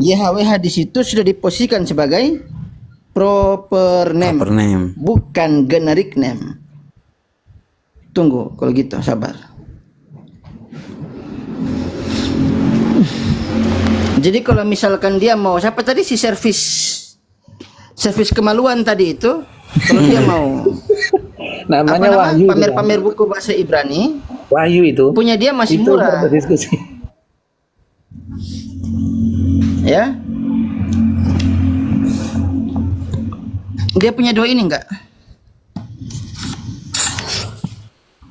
YHWH di situ sudah diposisikan sebagai proper name,
Proper name.
bukan generic name. Tunggu, kalau gitu sabar. Jadi kalau misalkan dia mau, siapa tadi si servis kemaluan tadi itu, kalau dia mau
Namanya
apa nama,
Wahyu.
pamer-pamer buku bahasa Ibrani,
Wahyu itu.
punya dia masih
Itu
murah.
berdiskusi.
Ya, dia punya dua ini enggak?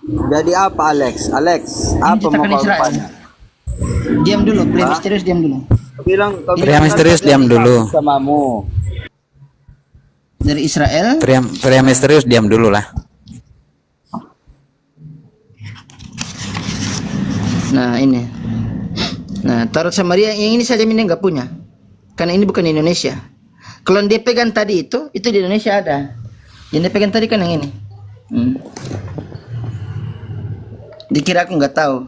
Jadi apa Alex? Alex, apa mau
Cetakan
kau
Israel.
tanya?
Diam dulu, play misterius, diam dulu.
Kau
Pria
bilang
misterius
kan
diam
tadi
dulu.
Samamu.
Dari Israel.
Pria misterius diam dulu lah.
Nah ini. Nah Tarot Samaria yang ini saja ini nggak punya, karena ini bukan di Indonesia. Kalau yang dia pegang tadi itu di Indonesia ada. Yang dia pegang tadi kan yang ini. Dikira aku nggak tahu.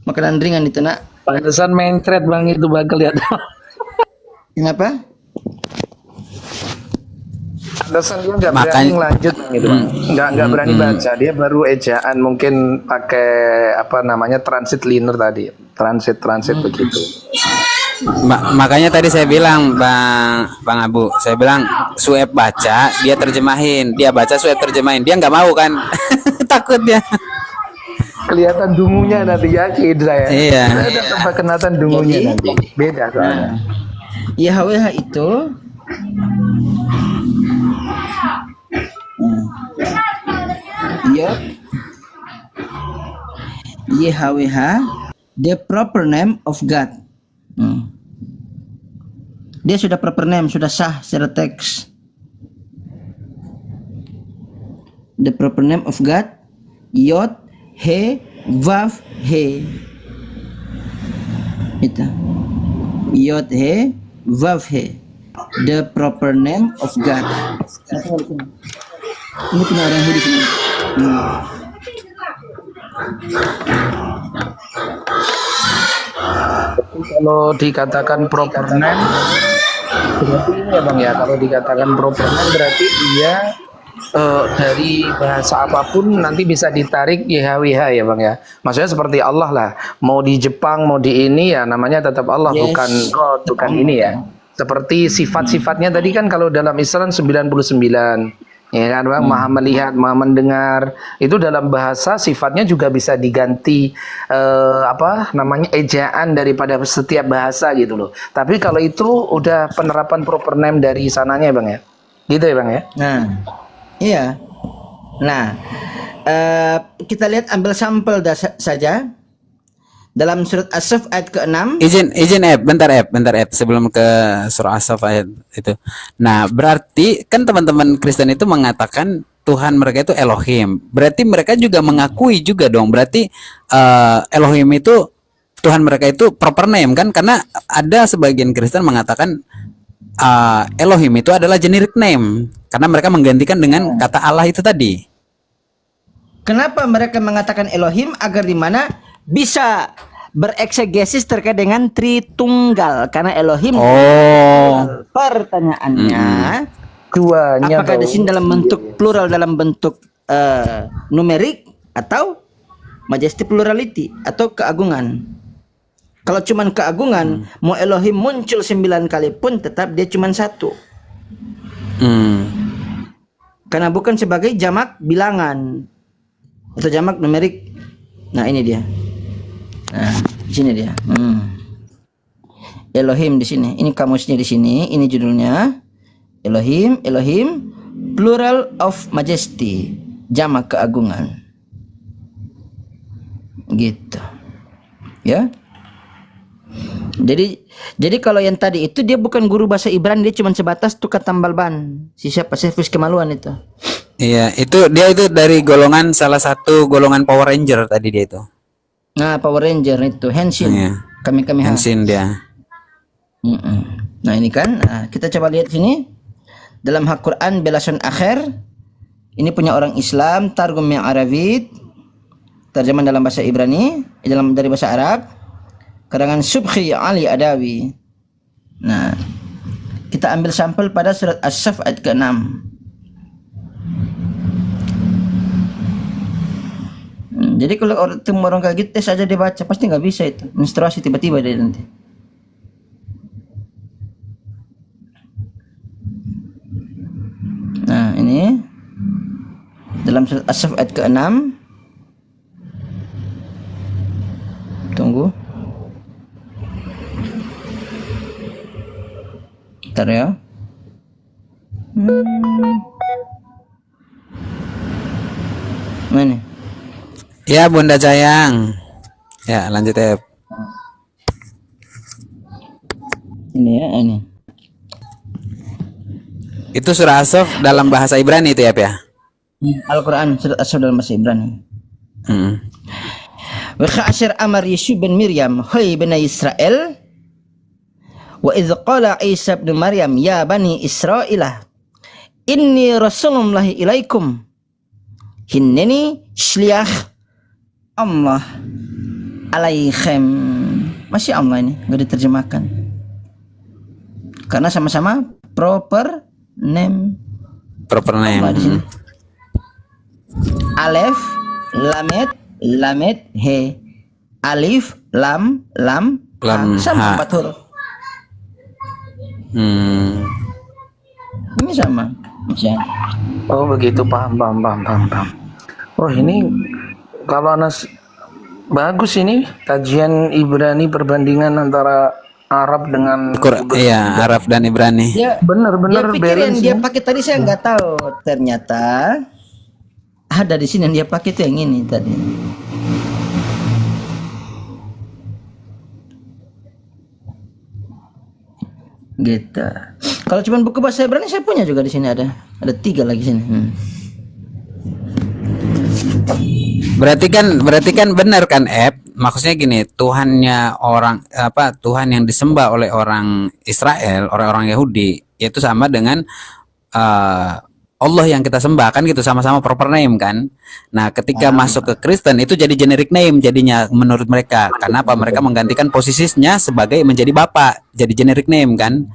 Makanan ringan itu nak.
Pantesan mencret bang itu bakal lihat.
Kenapa?
Pantesan dia nggak
Makanya-
berani lanjut bang itu bang. Nggak berani baca. Dia baru ejaan mungkin pakai apa namanya transit liner tadi. Transit begitu.
Makanya tadi saya bilang Bang Abu, saya bilang Sueb baca, dia terjemahin, dia baca Sueb terjemahin, dia nggak mau kan, takut dia.
Kelihatan dungunya nanti ya Idra ya.
Iya.
Ada tempat kenatan dungunya
Jadi-
nanti. Beda soalnya.
YHWH itu YHWH the proper name of God. Dia sudah proper name, sudah sah secara teks. The proper name of God, Yod He Vav He. Itu. Yod He Vav He. The proper name of God. Ini punya orang Yahudi sini.
Kalau dikatakan proper name berarti ini ya bang ya, kalau dikatakan proper name berarti dia dari bahasa apapun nanti bisa ditarik YHWH ya bang ya. Maksudnya seperti Allah lah, mau di Jepang mau di ini ya namanya tetap Allah,
Yes.
bukan God, bukan ini ya. Seperti sifat-sifatnya tadi kan kalau dalam Islam 99 ya kan bang, maha melihat, maha mendengar, itu dalam bahasa sifatnya juga bisa diganti apa namanya ejaan daripada setiap bahasa gitu loh. Tapi kalau itu udah penerapan proper name dari sananya bang ya, gitu ya bang ya.
Nah, iya. Nah, kita lihat ambil sampel saja dalam surat As-Saff ayat ke-6.
Izin bentar sebelum ke surah As-Saff ayat itu. Nah, berarti kan teman-teman Kristen itu mengatakan Tuhan mereka itu Elohim. Berarti mereka juga mengakui juga dong. Berarti Elohim itu Tuhan mereka itu proper name kan? Karena ada sebagian Kristen mengatakan Elohim itu adalah generic name karena mereka menggantikan dengan kata Allah itu tadi.
Kenapa mereka mengatakan Elohim? Agar di mana bisa bereksegesis terkait dengan Tritunggal, karena Elohim. Pertanyaannya,
duanya
apakah di sini dalam bentuk plural, dalam bentuk numerik, atau majesty plurality, atau keagungan? Kalau cuman keagungan, mau Elohim muncul 9 kali pun tetap dia cuman satu. Karena bukan sebagai jamak bilangan atau jamak numerik. Nah, ini dia. Nah, di sini dia. Elohim di sini. Ini kamusnya di sini. Ini judulnya. Elohim plural of majesty, jamak keagungan. Gitu. Ya. Jadi kalau yang tadi itu dia bukan guru bahasa Ibrani, dia cuma sebatas tukar tambal ban. Si siapa? Servis kemaluan itu.
Iya, dia itu dari golongan salah satu golongan Power Ranger tadi dia itu.
Nah, Power Ranger itu Henshin.
Iya.
Kami
Henshin dia.
Nah, ini kan. Nah, kita coba lihat sini dalam Al-Quran belasan akhir Ini punya orang Islam, Targum yang Arabit, terjemahan dalam bahasa Ibrani, dari bahasa Arab, karangan Subhi Ali Adawi. Nah, kita ambil sampel pada surat As-Saff ayat ke-6. Jadi kalau orang kayak gitu tes aja dia baca, pasti nggak bisa itu. Menstruasi tiba-tiba dia nanti. Nah, ini dalam surat As-Saff ayat ke-6. Tunggu. Bentar ya. Mana?
Ya Bunda Jayang. Ya lanjut ya.
Ini ya, ini.
Itu surah As-Saff dalam bahasa Ibrani itu ya, Pak?
Al-Quran surat As-Saff dalam bahasa Ibrani. Wa kha'ashir amar Yeshu bin Maryam, hai bani Israel, wa idh qala Isa bin Maryam, ya bani Israilah, inni rasulullahi ilaikum, hinnani syliach Allah alaihim. Masih Allah ini, nggak diterjemahkan. Karena sama-sama proper name.
Proper name.
Alef, lamet, he. Alif, lam, sama 4 huruf. Ini sama. Misalnya.
Oh begitu, paham. Oh ini kalau Anas bagus ini kajian Ibrani, perbandingan antara Arab dengan
iya, Arab dan Ibrani.
Ya,
bener
dia pikir yang
balance
dia
ya.
pakai tadi saya nggak tahu, ternyata ada di sini yang dia pakai itu yang ini tadi. Gitu. Kalau cuma buku bahasa Ibrani saya punya juga di sini ada 3 lagi sini.
Berarti kan benar kan, maksudnya gini, Tuhannya orang apa, Tuhan yang disembah oleh orang Israel, orang-orang Yahudi, itu sama dengan Allah yang kita sembah kan gitu, sama-sama proper name kan. Nah, ketika masuk ke Kristen itu jadi generic name jadinya menurut mereka. Karena apa? Mereka menggantikan posisinya sebagai menjadi bapak, jadi generic name kan.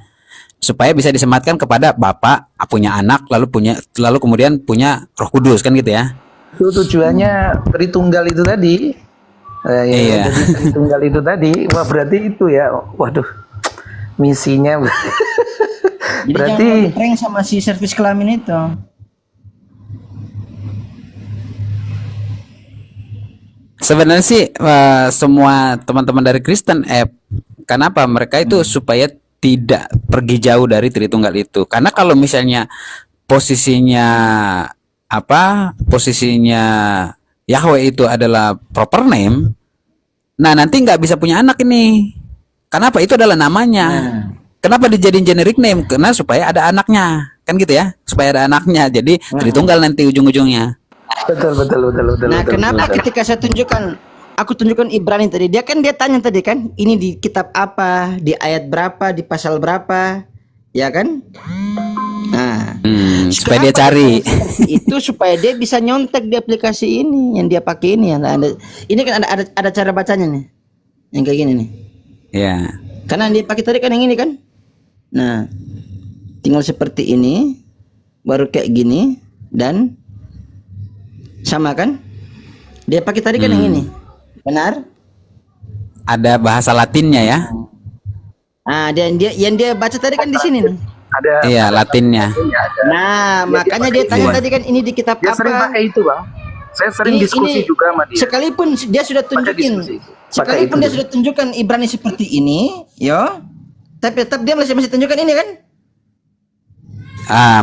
Supaya bisa disematkan kepada bapak, punya anak, lalu kemudian punya Roh Kudus kan gitu ya.
Itu tujuannya Tritunggal itu tadi.
Iya.
Tritunggal itu tadi. Wah, berarti itu ya. Waduh. Misinya.
Jadi
berarti
jangan prank sama si servis kelamin itu.
Sebenarnya sih semua teman-teman dari Kristen, kenapa mereka itu supaya tidak pergi jauh dari Tritunggal itu. Karena kalau misalnya posisinya Yahweh itu adalah proper name, nah nanti nggak bisa punya anak ini. Kenapa? Itu adalah namanya. Kenapa dijadiin generic name? Karena supaya ada anaknya, kan gitu ya? Supaya ada anaknya. Jadi Tritunggal nanti ujung-ujungnya.
betul.
Nah, kenapa ketika saya aku tunjukkan Ibrani tadi, dia tanya tadi kan, ini di kitab apa, di ayat berapa, di pasal berapa, ya kan? Nah,
supaya dia cari
itu supaya dia bisa nyontek di aplikasi ini yang dia pakai ini. Ini kan ada cara bacanya nih, yang kayak gini nih.
Ya.
Karena dia pakai tadi kan yang ini kan. Nah, tinggal seperti ini, baru kayak gini dan sama kan? Dia pakai tadi kan yang ini, benar?
Ada bahasa Latinnya ya?
Ah, dan yang dia baca tadi kan di sini nih.
Ada.
Iya, Latinnya.
Nah, makanya dia tanya tadi kan ini di kitab
Dia
apa?
sering pakai itu, Bang. Saya sering diskusi juga sama dia.
Sekalipun dia sudah tunjukin, sekalipun dia sudah tunjukkan Ibrani seperti ini, yo, tapi tetap dia masih tunjukkan ini kan?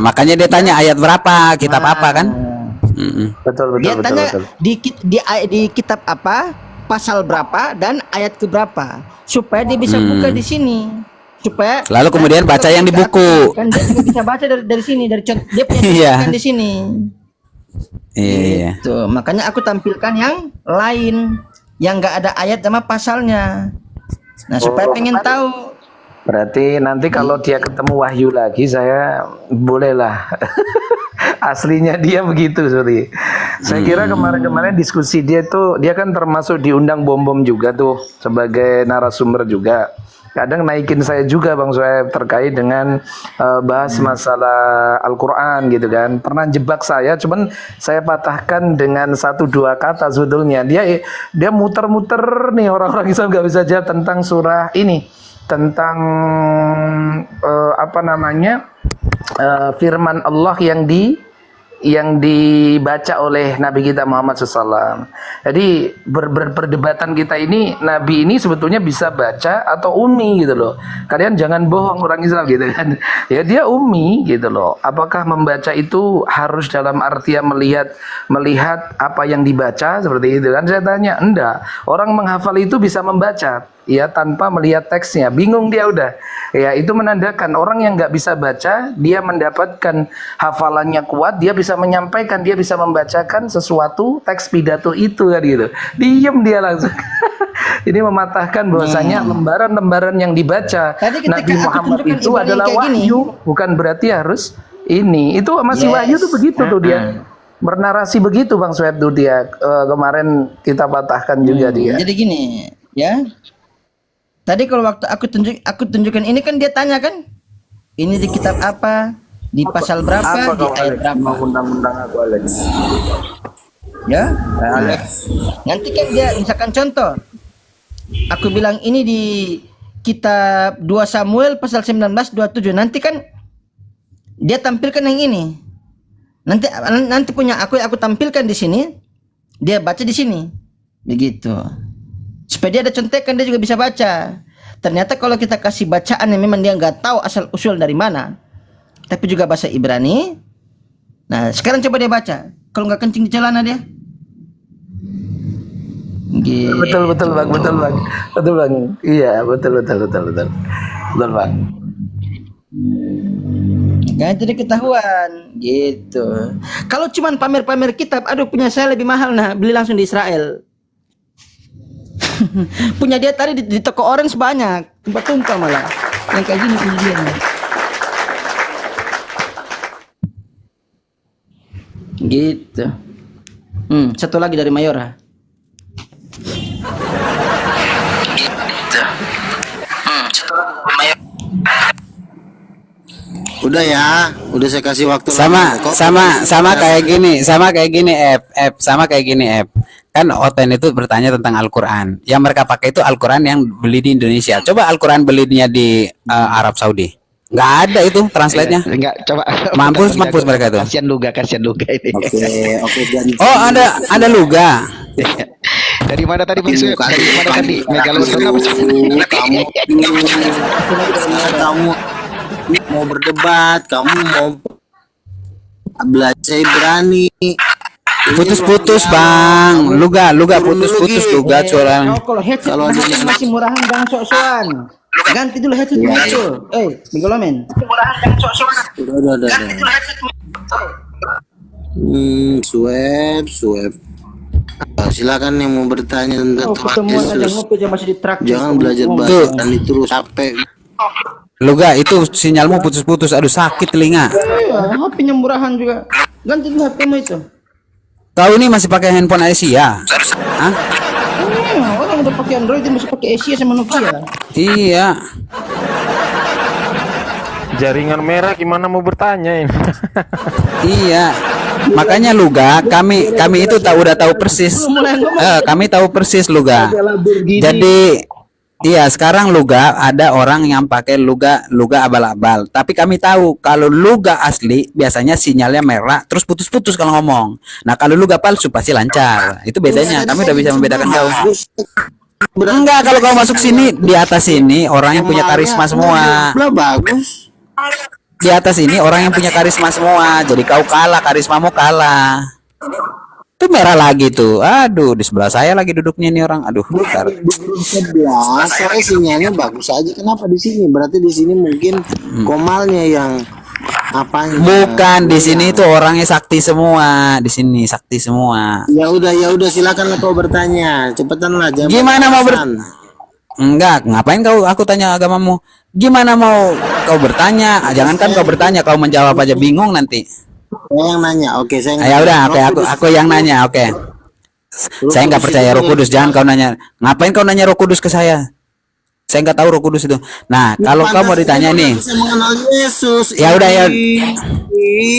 Makanya dia tanya ayat berapa, kitab apa kan?
Betul.
Dia tanya di kitab apa, pasal berapa dan ayat ke berapa, supaya dia bisa buka di sini. Supaya
lalu kemudian baca yang di buku.
Kan dia juga bisa baca dari sini, dari dia punya
Iya.
di sini.
Iya.
Gitu. Makanya aku tampilkan yang lain yang nggak ada ayat sama pasalnya. Nah, supaya pengen tahu.
Berarti nanti kalau dia ketemu Wahyu lagi, saya bolehlah Aslinya dia begitu seperti. Saya kira kemarin-kemarin diskusi dia kan termasuk diundang Bom juga tuh sebagai narasumber juga. Kadang naikin saya juga Bang Suhaib terkait dengan bahas masalah Al-Quran gitu kan. Pernah jebak saya, cuman saya patahkan dengan 1-2 kata sebetulnya. Dia muter-muter nih orang-orang Islam nggak bisa jawab tentang surah ini, tentang firman Allah yang dibaca oleh Nabi kita Muhammad SAW. Jadi perdebatan kita ini, Nabi ini sebetulnya bisa baca atau ummi gitu loh. Kalian jangan bohong orang Islam gitu kan. Ya dia ummi gitu loh. Apakah membaca itu harus dalam artian melihat apa yang dibaca seperti itu kan? Saya tanya, enggak. Orang menghafal itu bisa membaca ya tanpa melihat teksnya, bingung dia udah ya. Itu menandakan orang yang nggak bisa baca, dia mendapatkan hafalannya kuat, dia bisa menyampaikan, dia bisa membacakan sesuatu teks pidato itu kan gitu, diem dia langsung. Ini mematahkan bahwasanya lembaran-lembaran yang dibaca Nabi Muhammad itu adalah wahyu, bukan berarti harus ini. Itu masih wahyu tuh begitu tuh dia bernarasi begitu Bang Suhaib tuh dia kemarin kita patahkan juga dia.
Jadi gini ya. Tadi kalau waktu aku tunjukkan ini kan dia tanya kan, ini di kitab apa, di pasal berapa, di ayat berapa.
Undang-undang aku Alex.
Ya, Alex. Nanti kan dia misalkan contoh, aku bilang ini di kitab 2 Samuel pasal 19:27. Nanti kan dia tampilkan yang ini. Nanti punya aku tampilkan di sini, dia baca di sini, begitu. Supaya dia ada contekan, dia juga bisa baca. Ternyata kalau kita kasih bacaan yang memang dia nggak tahu asal usul dari mana, tapi juga bahasa Ibrani. Nah sekarang coba dia baca. Kalau nggak kencing di celana dia. Gitu.
Betul bang. Iya betul bang.
Kan jadi ketahuan gitu. Kalau cuman pamer-pamer kitab, aduh punya saya lebih mahal, nah beli langsung di Israel. Punya dia tadi di toko orange banyak, tumpah-tumpah malah. Yang kayak gini punya dia. Gitu. Satu lagi dari Mayora.
Udah ya, udah saya kasih waktu.
Sama kayak gini, kan Oten itu bertanya tentang Al-Quran. Yang mereka pakai itu Al-Quran yang beli di Indonesia. Coba Al-Quran belinya di Arab Saudi. Nggak ada itu translate-nya.
Enggak, coba.
Mampus mereka itu.
Kasihan Luga ini.
Oke.
Oh, ada Luga.
Dari mana tadi Bang Suhaib? Dari mana tadi? Megalodon apa sih?
Kamu mau berdebat, kamu mau belajar Ibrani.
Putus-putus Bang. Luga putus-putus Luga curang.
Kalau headset masih murahan jangan sok-sokan. Ganti dulu headset itu. Mingolomen. Murahan jangan sok-sokan.
Udah. Sueb. Silakan yang mau bertanya tentang jangan belajar bahasa dan terus capek.
Luga itu sinyalmu putus-putus. Aduh sakit telinga.
HP-nya murahan juga. Ganti dulu HP-mu itu.
Kau ini masih pakai handphone Asia? Hah?
Orang udah pakai Android masih pakai Asia sama Nokia.
Iya.
Jaringan merah gimana mau bertanya ini?
Iya. Makanya Luga, kami itu udah tahu persis. Kami tahu persis Luga. Jadi iya, sekarang Luga ada orang yang pakai Luga abal-abal. Tapi kami tahu kalau Luga asli biasanya sinyalnya merah terus putus-putus kalau ngomong. Nah, kalau Luga palsu pasti lancar. Itu bedanya. Kami udah bisa membedakan kau. Enggak, kalau kau masuk sini di atas ini orang yang punya karisma semua.
Bagus.
Di atas ini orang yang punya karisma semua. Jadi kau kalah, karismamu kalah. Itu merah lagi tuh. Aduh, di sebelah saya lagi duduknya nih orang. Aduh, bentar.
Soalnya sinyalnya bagus aja. Kenapa di sini? Berarti di sini mungkin Komalnya yang apanya?
Bukan, di sini itu orangnya sakti semua. Di sini sakti semua.
Ya udah silakan kau bertanya. Cepetan lah, jangan.
Gimana mau Enggak, ngapain aku tanya agamamu? Gimana mau kau bertanya? Jangankan kau bertanya, kau menjawab aja bingung nanti.
Saya yang nanya. Oke, saya
Ya udah, oke, aku yang nanya, oke. Saya nggak percaya Roh Kudus, jangan kau nanya. Ngapain kau nanya Roh Kudus ke saya? Saya nggak tahu Roh Kudus itu. Nah, kalau kau mau ditanya nih,
Saya mengenal Yesus.
ya udah ya.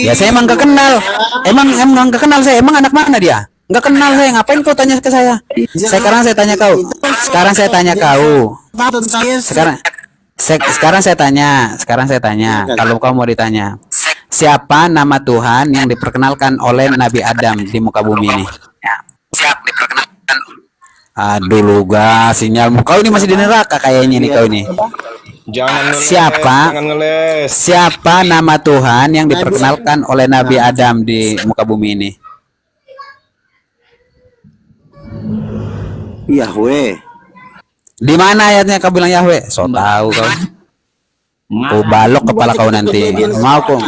Ya saya emang gak kenal. Emang gak kenal saya. Emang anak mana dia? Nggak kenal saya. Ngapain kau tanya ke saya? Sekarang saya tanya kau. Sekarang saya tanya kau. Sekarang saya tanya. Kalau kau mau ditanya, siapa nama Tuhan yang diperkenalkan oleh Nabi Adam di muka bumi ini? Aduh lu ga sinyal kau ini masih di neraka kayaknya nih kau ini. Siapa nama Tuhan yang diperkenalkan oleh Nabi Adam di muka bumi ini?
Yahweh.
Di mana ayatnya kau bilang Yahweh? So tahu kau. Ku balok kepala kau nanti.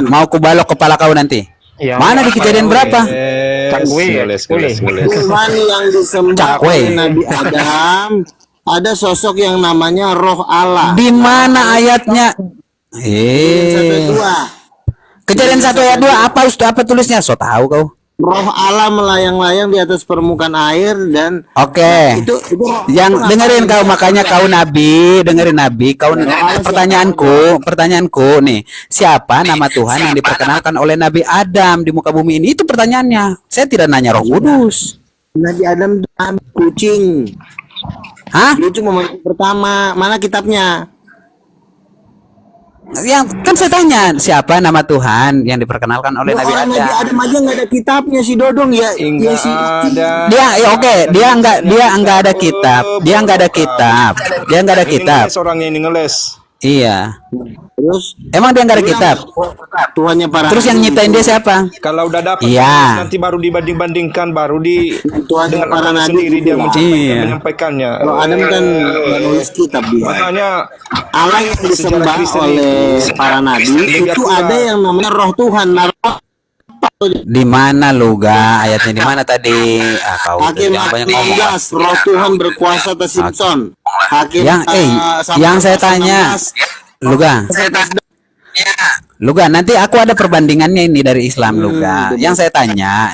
Mau ku balok kepala kau nanti. Mana di kejadian berapa?
Tuhan yang disembah oleh Nabi Adam, ada sosok yang namanya Roh Allah.
Di mana ayatnya? Kejadian 1 ayat 2 apa tulisnya? So tahu kau.
Roh Allah melayang-layang di atas permukaan air dan
itu yang dengerin kau, makanya kau nabi, dengerin nabi. Kau pertanyaanku nih, siapa nama Tuhan yang diperkenalkan oleh Nabi Adam di muka bumi ini? Itu pertanyaannya. Saya tidak nanya Roh Kudus.
Nabi Adam kucing.
Hah?
Itu momen pertama. Mana kitabnya?
Yang kan saya tanya siapa nama Tuhan yang diperkenalkan oleh Nabi Adam.
Nabi Adam aja nggak ada kitabnya si Dodong ya.
Dia ya oke, dia nggak ada kitab. Dia nggak ada kitab.
Seorang yang ngeles.
Iya.
Terus
emang dia nggak ada kitab.
Tuannya para.
Terus yang nyitain dia siapa?
Kalau udah dapat nanti baru dibanding-bandingkan, baru
tuannya para nabi
sendiri dia menyampaikannya.
Kalau Adam kan nggak nulis kitab dia.
Makanya
Allah yang disembah oleh para nabi itu ada yang namanya Roh Tuhan.
Di mana lu ga? Ayatnya di mana tadi? Kau
Hakim
banyak ngomong.
Roh Tuhan berkuasa atas Simpson. Hakim
yang saya tanya, Luga, nanti aku ada perbandingannya ini dari Islam, Luga. Yang saya tanya,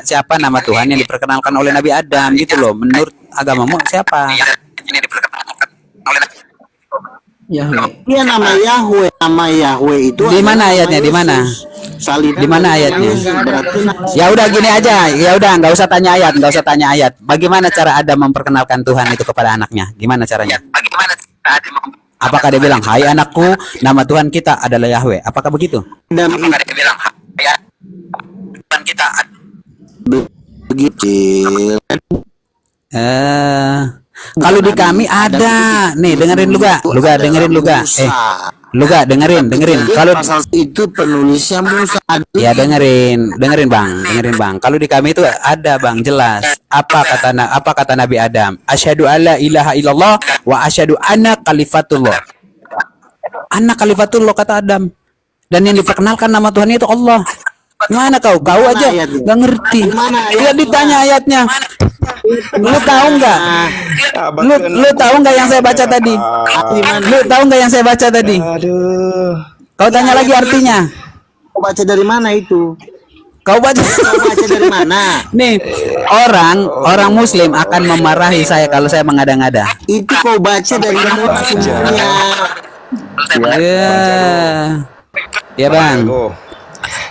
siapa nama Tuhan yang diperkenalkan oleh Nabi Adam gitu loh? Menurut agamamu siapa?
Yahweh. Iya nama Yahweh, itu.
Di mana ayatnya? Di mana? Di mana ayatnya? Ya udah gini aja, ya udah nggak usah tanya ayat. Bagaimana cara Adam memperkenalkan Tuhan itu kepada anaknya? Gimana caranya? Apakah dia bilang, hai anakku, nama Tuhan kita adalah Yahweh? Apakah begitu?
Apakah dia bilang, hai Tuhan kita begitu?
Kalau di kami ada, nih dengerin Luga, dengerin. Kalau
itu penulisnya Musa.
Ya dengerin bang. Kalau di kami itu ada bang, jelas. Apa kata Nabi Adam? Asyhadu alla ilaha illallah wa asyhadu anna khalifatullah. Anna khalifatullah kata Adam. Dan yang diperkenalkan nama Tuhan itu Allah. Gimana kau aja nggak ngerti. Tidak ditanya ayatnya. Lu tahu nggak? Lu tahu nggak yang saya baca tadi? Kau tanya lagi artinya.
Kau baca dari mana itu?
Kau baca
dari mana?
Nih, orang Muslim akan memarahi saya kalau saya mengada-ngada.
Itu kau baca dari mana sumbernya?
Ya bang.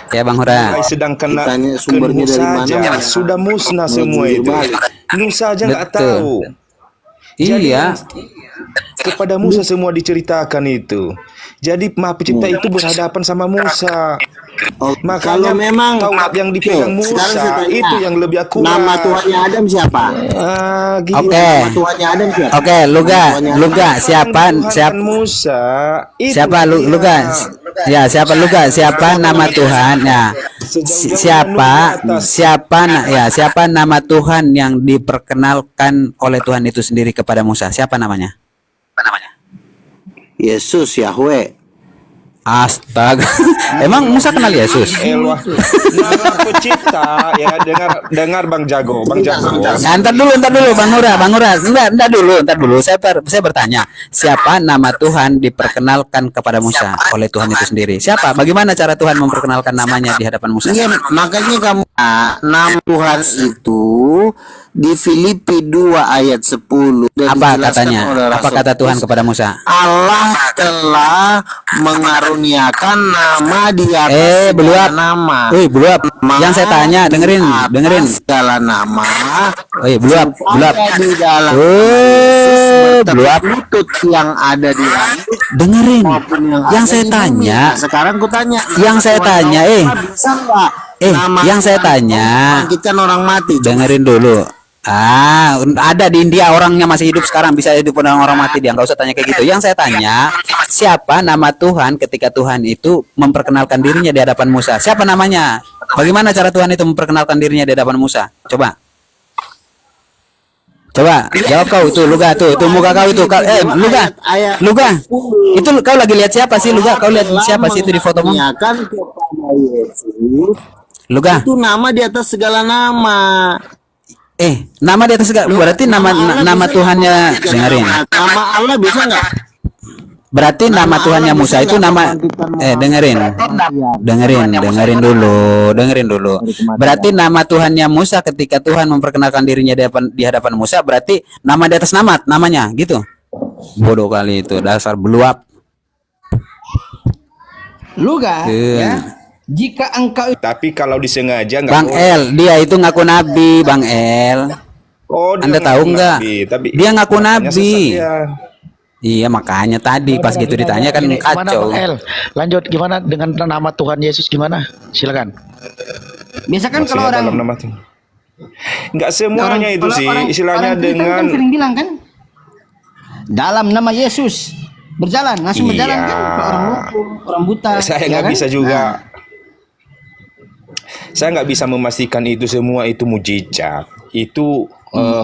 Ya Bang Hura.
Sedangkan sumbernya dari mana? Sudah musnah semua itu. Musa aja nggak tahu.
Iya.
Kepada Musa semua diceritakan itu. Jadi Maha Pencipta itu berhadapan sama Musa.
Makanya memang
Taurat yang dipegang Musa itu yang lebih akurat.
Nama Tuhannya Adam siapa?
Oke, Luga, siapa
Musa?
Siapa Luga? Ya, siapa nama Tuhan? Ya. Siapa nama Tuhan yang diperkenalkan oleh Tuhan itu sendiri kepada Musa? Siapa namanya?
Yesus, Yahweh.
Astaga. Emang Musa kenal Yesus?
Elah, nama pencipta ya, dengar Bang Jago.
Nah, ntar dulu Bang Nura. Ntar dulu. Saya bertanya, siapa nama Tuhan diperkenalkan kepada Musa oleh Tuhan itu sendiri? Siapa? Bagaimana cara Tuhan memperkenalkan namanya di hadapan Musa?
Iya, makanya kamu nama Tuhan itu di Filipi 2 ayat 10 dan
Apa
dijelaskan
katanya?
oleh
Apa
Rasul
kata Tuhan
Paulus,
kepada Musa?
Allah telah mengaruniakan nama di atas
beluap.
nama.
Beluap. Yang saya tanya, dengerin.
Segala nama.
Beluap.
Di dalam
Beluap.
lutut yang ada di langit.
Dengerin.
Maupun
Yang
ada
saya
di bumi.
tanya.
Nah, sekarang ku tanya.
Yang saya tanya,
bisa nggak? Nama
yang saya
Tuhan
tanya.
membangkitkan orang mati.
Dengerin dulu. Ada di India orangnya masih hidup sekarang, bisa hidup orang mati dia. Nggak usah tanya kayak gitu. Yang saya tanya, siapa nama Tuhan ketika Tuhan itu memperkenalkan dirinya di hadapan Musa? Siapa namanya? Bagaimana cara Tuhan itu memperkenalkan dirinya di hadapan Musa? Coba jawab kau itu, Luga tuh muka kau itu. Luga. Itu kau lagi lihat siapa sih, Luga? Kau lihat siapa sih itu di fotomu? Luga.
Itu nama di atas segala nama.
Nama di atas segala, berarti nama Tuhannya, dengerin.
Nama Allah bisa nggak?
Berarti nama Tuhannya Musa itu nama, dengerin dulu. Berarti nama Tuhannya Musa ketika Tuhan memperkenalkan dirinya di hadapan Musa, berarti nama di atas namanya, gitu. Bodoh kali itu, dasar beluap.
Luga, ya. Jika engkau,
tapi kalau disengaja nggak
Bang El, dia itu ngaku nabi, Bang El. Anda tahu nggak? Dia ngaku nabi. Iya, makanya tadi pas gitu ditanya kan kacau.
Gimana, lanjut, gimana dengan nama Tuhan Yesus, gimana? Silakan.
Biasa kan kalau orang
nggak semuanya itu sih, istilahnya dengan
kan sering bilang kan, dalam nama Yesus berjalan, langsung berjalan kan ke orang lumpuh, orang buta.
Saya nggak bisa juga. Saya nggak bisa memastikan itu semua itu mujizat. Itu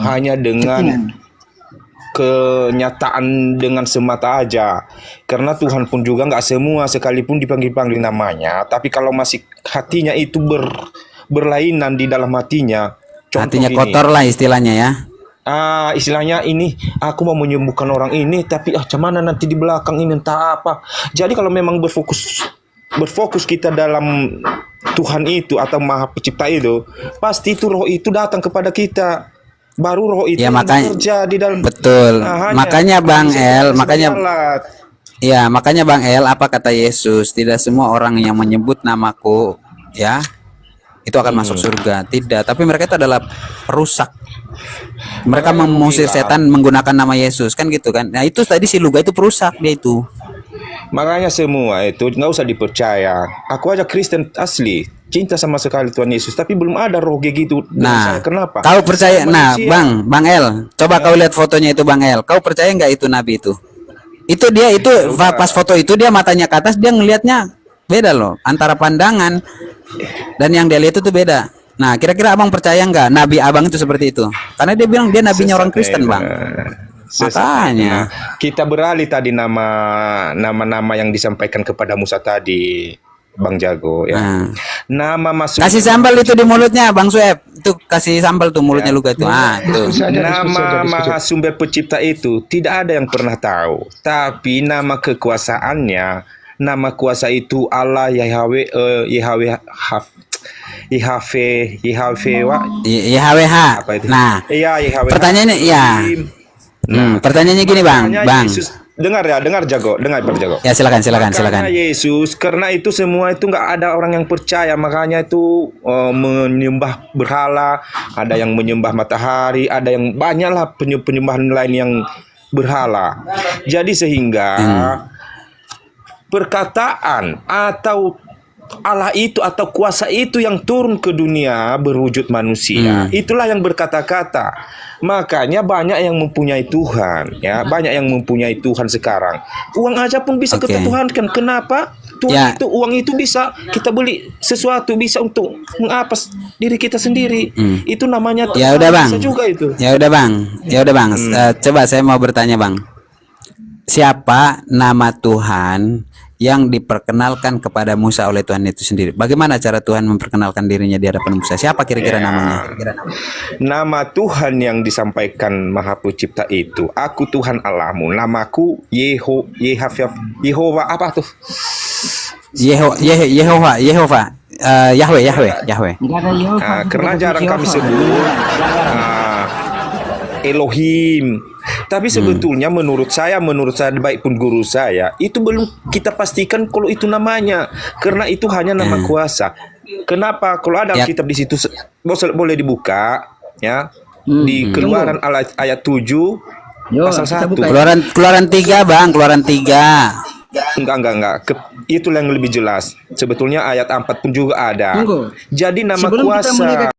hanya dengan kenyataan dengan semata aja. Karena Tuhan pun juga nggak semua sekalipun dipanggil-panggil namanya, tapi kalau masih hatinya itu berlainan di dalam hatinya.
Hatinya kotor lah istilahnya ya.
Istilahnya ini aku mau menyembuhkan orang ini, tapi cuman nanti di belakang ini entah apa. Jadi kalau memang berfokus kita dalam Tuhan itu atau Maha Pencipta itu, pasti itu roh itu datang kepada kita. Baru roh itu
ya,
bekerja di dalam.
Betul. Makanya Bang El, makanya Bang El, apa kata Yesus? Tidak semua orang yang menyebut namaku, ya, itu akan masuk surga. Tidak, tapi mereka itu adalah perusak. Mereka mengusir setan menggunakan nama Yesus, kan gitu kan? Nah itu tadi si Luga itu perusak dia itu.
Makanya semua itu nggak usah dipercaya. Aku aja Kristen asli, cinta sama sekali Tuhan Yesus, tapi belum ada roh gitu.
Nah,
kenapa?
Kau percaya? Nah, Bang El, coba kau lihat fotonya itu, Bang El. Kau percaya nggak itu nabi itu? Itu dia itu pas foto itu dia matanya ke atas, dia ngelihatnya beda loh, antara pandangan dan yang dia lihat itu beda. Nah, kira-kira abang percaya nggak nabi abang itu seperti itu? Karena dia bilang dia nabinya orang Kristen, Bang. Makanya
kita beralih tadi nama-nama yang disampaikan kepada Musa tadi, Bang Jago ya. Nama masuk.
Kasih sambal itu di mulutnya, Bang Sueb. Itu kasih sambal tuh mulutnya Luga itu. Tuh.
Nama Maha Sumber Pencipta itu tidak ada yang pernah tahu. Tapi nama kekuasaannya, nama kuasa itu Allah Yahweh
YHWH. Nah, pertanyaannya ya. Pertanyaannya gini, Bang.
Yesus, dengar Jago.
Ya, silakan.
Karena Yesus, karena itu semua itu nggak ada orang yang percaya, makanya itu menyembah berhala, ada yang menyembah matahari, ada yang banyaklah penyembahan lain yang berhala. Jadi sehingga perkataan atau Allah itu atau kuasa itu yang turun ke dunia berwujud manusia, itulah yang berkata-kata. Makanya banyak yang mempunyai Tuhan, ya, banyak yang mempunyai Tuhan sekarang. Uang aja pun bisa kita tuhankan. Kenapa? Tuhan itu, uang itu bisa kita beli sesuatu, bisa untuk mengapas diri kita sendiri. Itu namanya Tuhan.
Ya udah, Bang.
Juga itu.
Ya udah, Bang. Coba saya mau bertanya, Bang. Siapa nama Tuhan yang diperkenalkan kepada Musa oleh Tuhan itu sendiri. Bagaimana cara Tuhan memperkenalkan dirinya di hadapan Musa? Siapa kira-kira namanya?
Nama Tuhan yang disampaikan Maha Pencipta itu, aku Tuhan Allahmu, namaku Yehova apa tuh?
Yehova, Yahweh.
Enggak ada Yehova.
Karena jarang kami sebut Elohim. Tapi sebetulnya menurut saya baik pun guru saya, itu belum kita pastikan kalau itu namanya, karena itu hanya nama kuasa. Kenapa? Kalau ada kitab di situ boleh dibuka ya, di Keluaran ayat 7 pasal 1.
Keluaran 3, Bang, Keluaran 3.
Enggak. Itu yang lebih jelas. Sebetulnya ayat 4 pun juga ada.
Tunggu.
Jadi nama
Sebelum kita
kuasa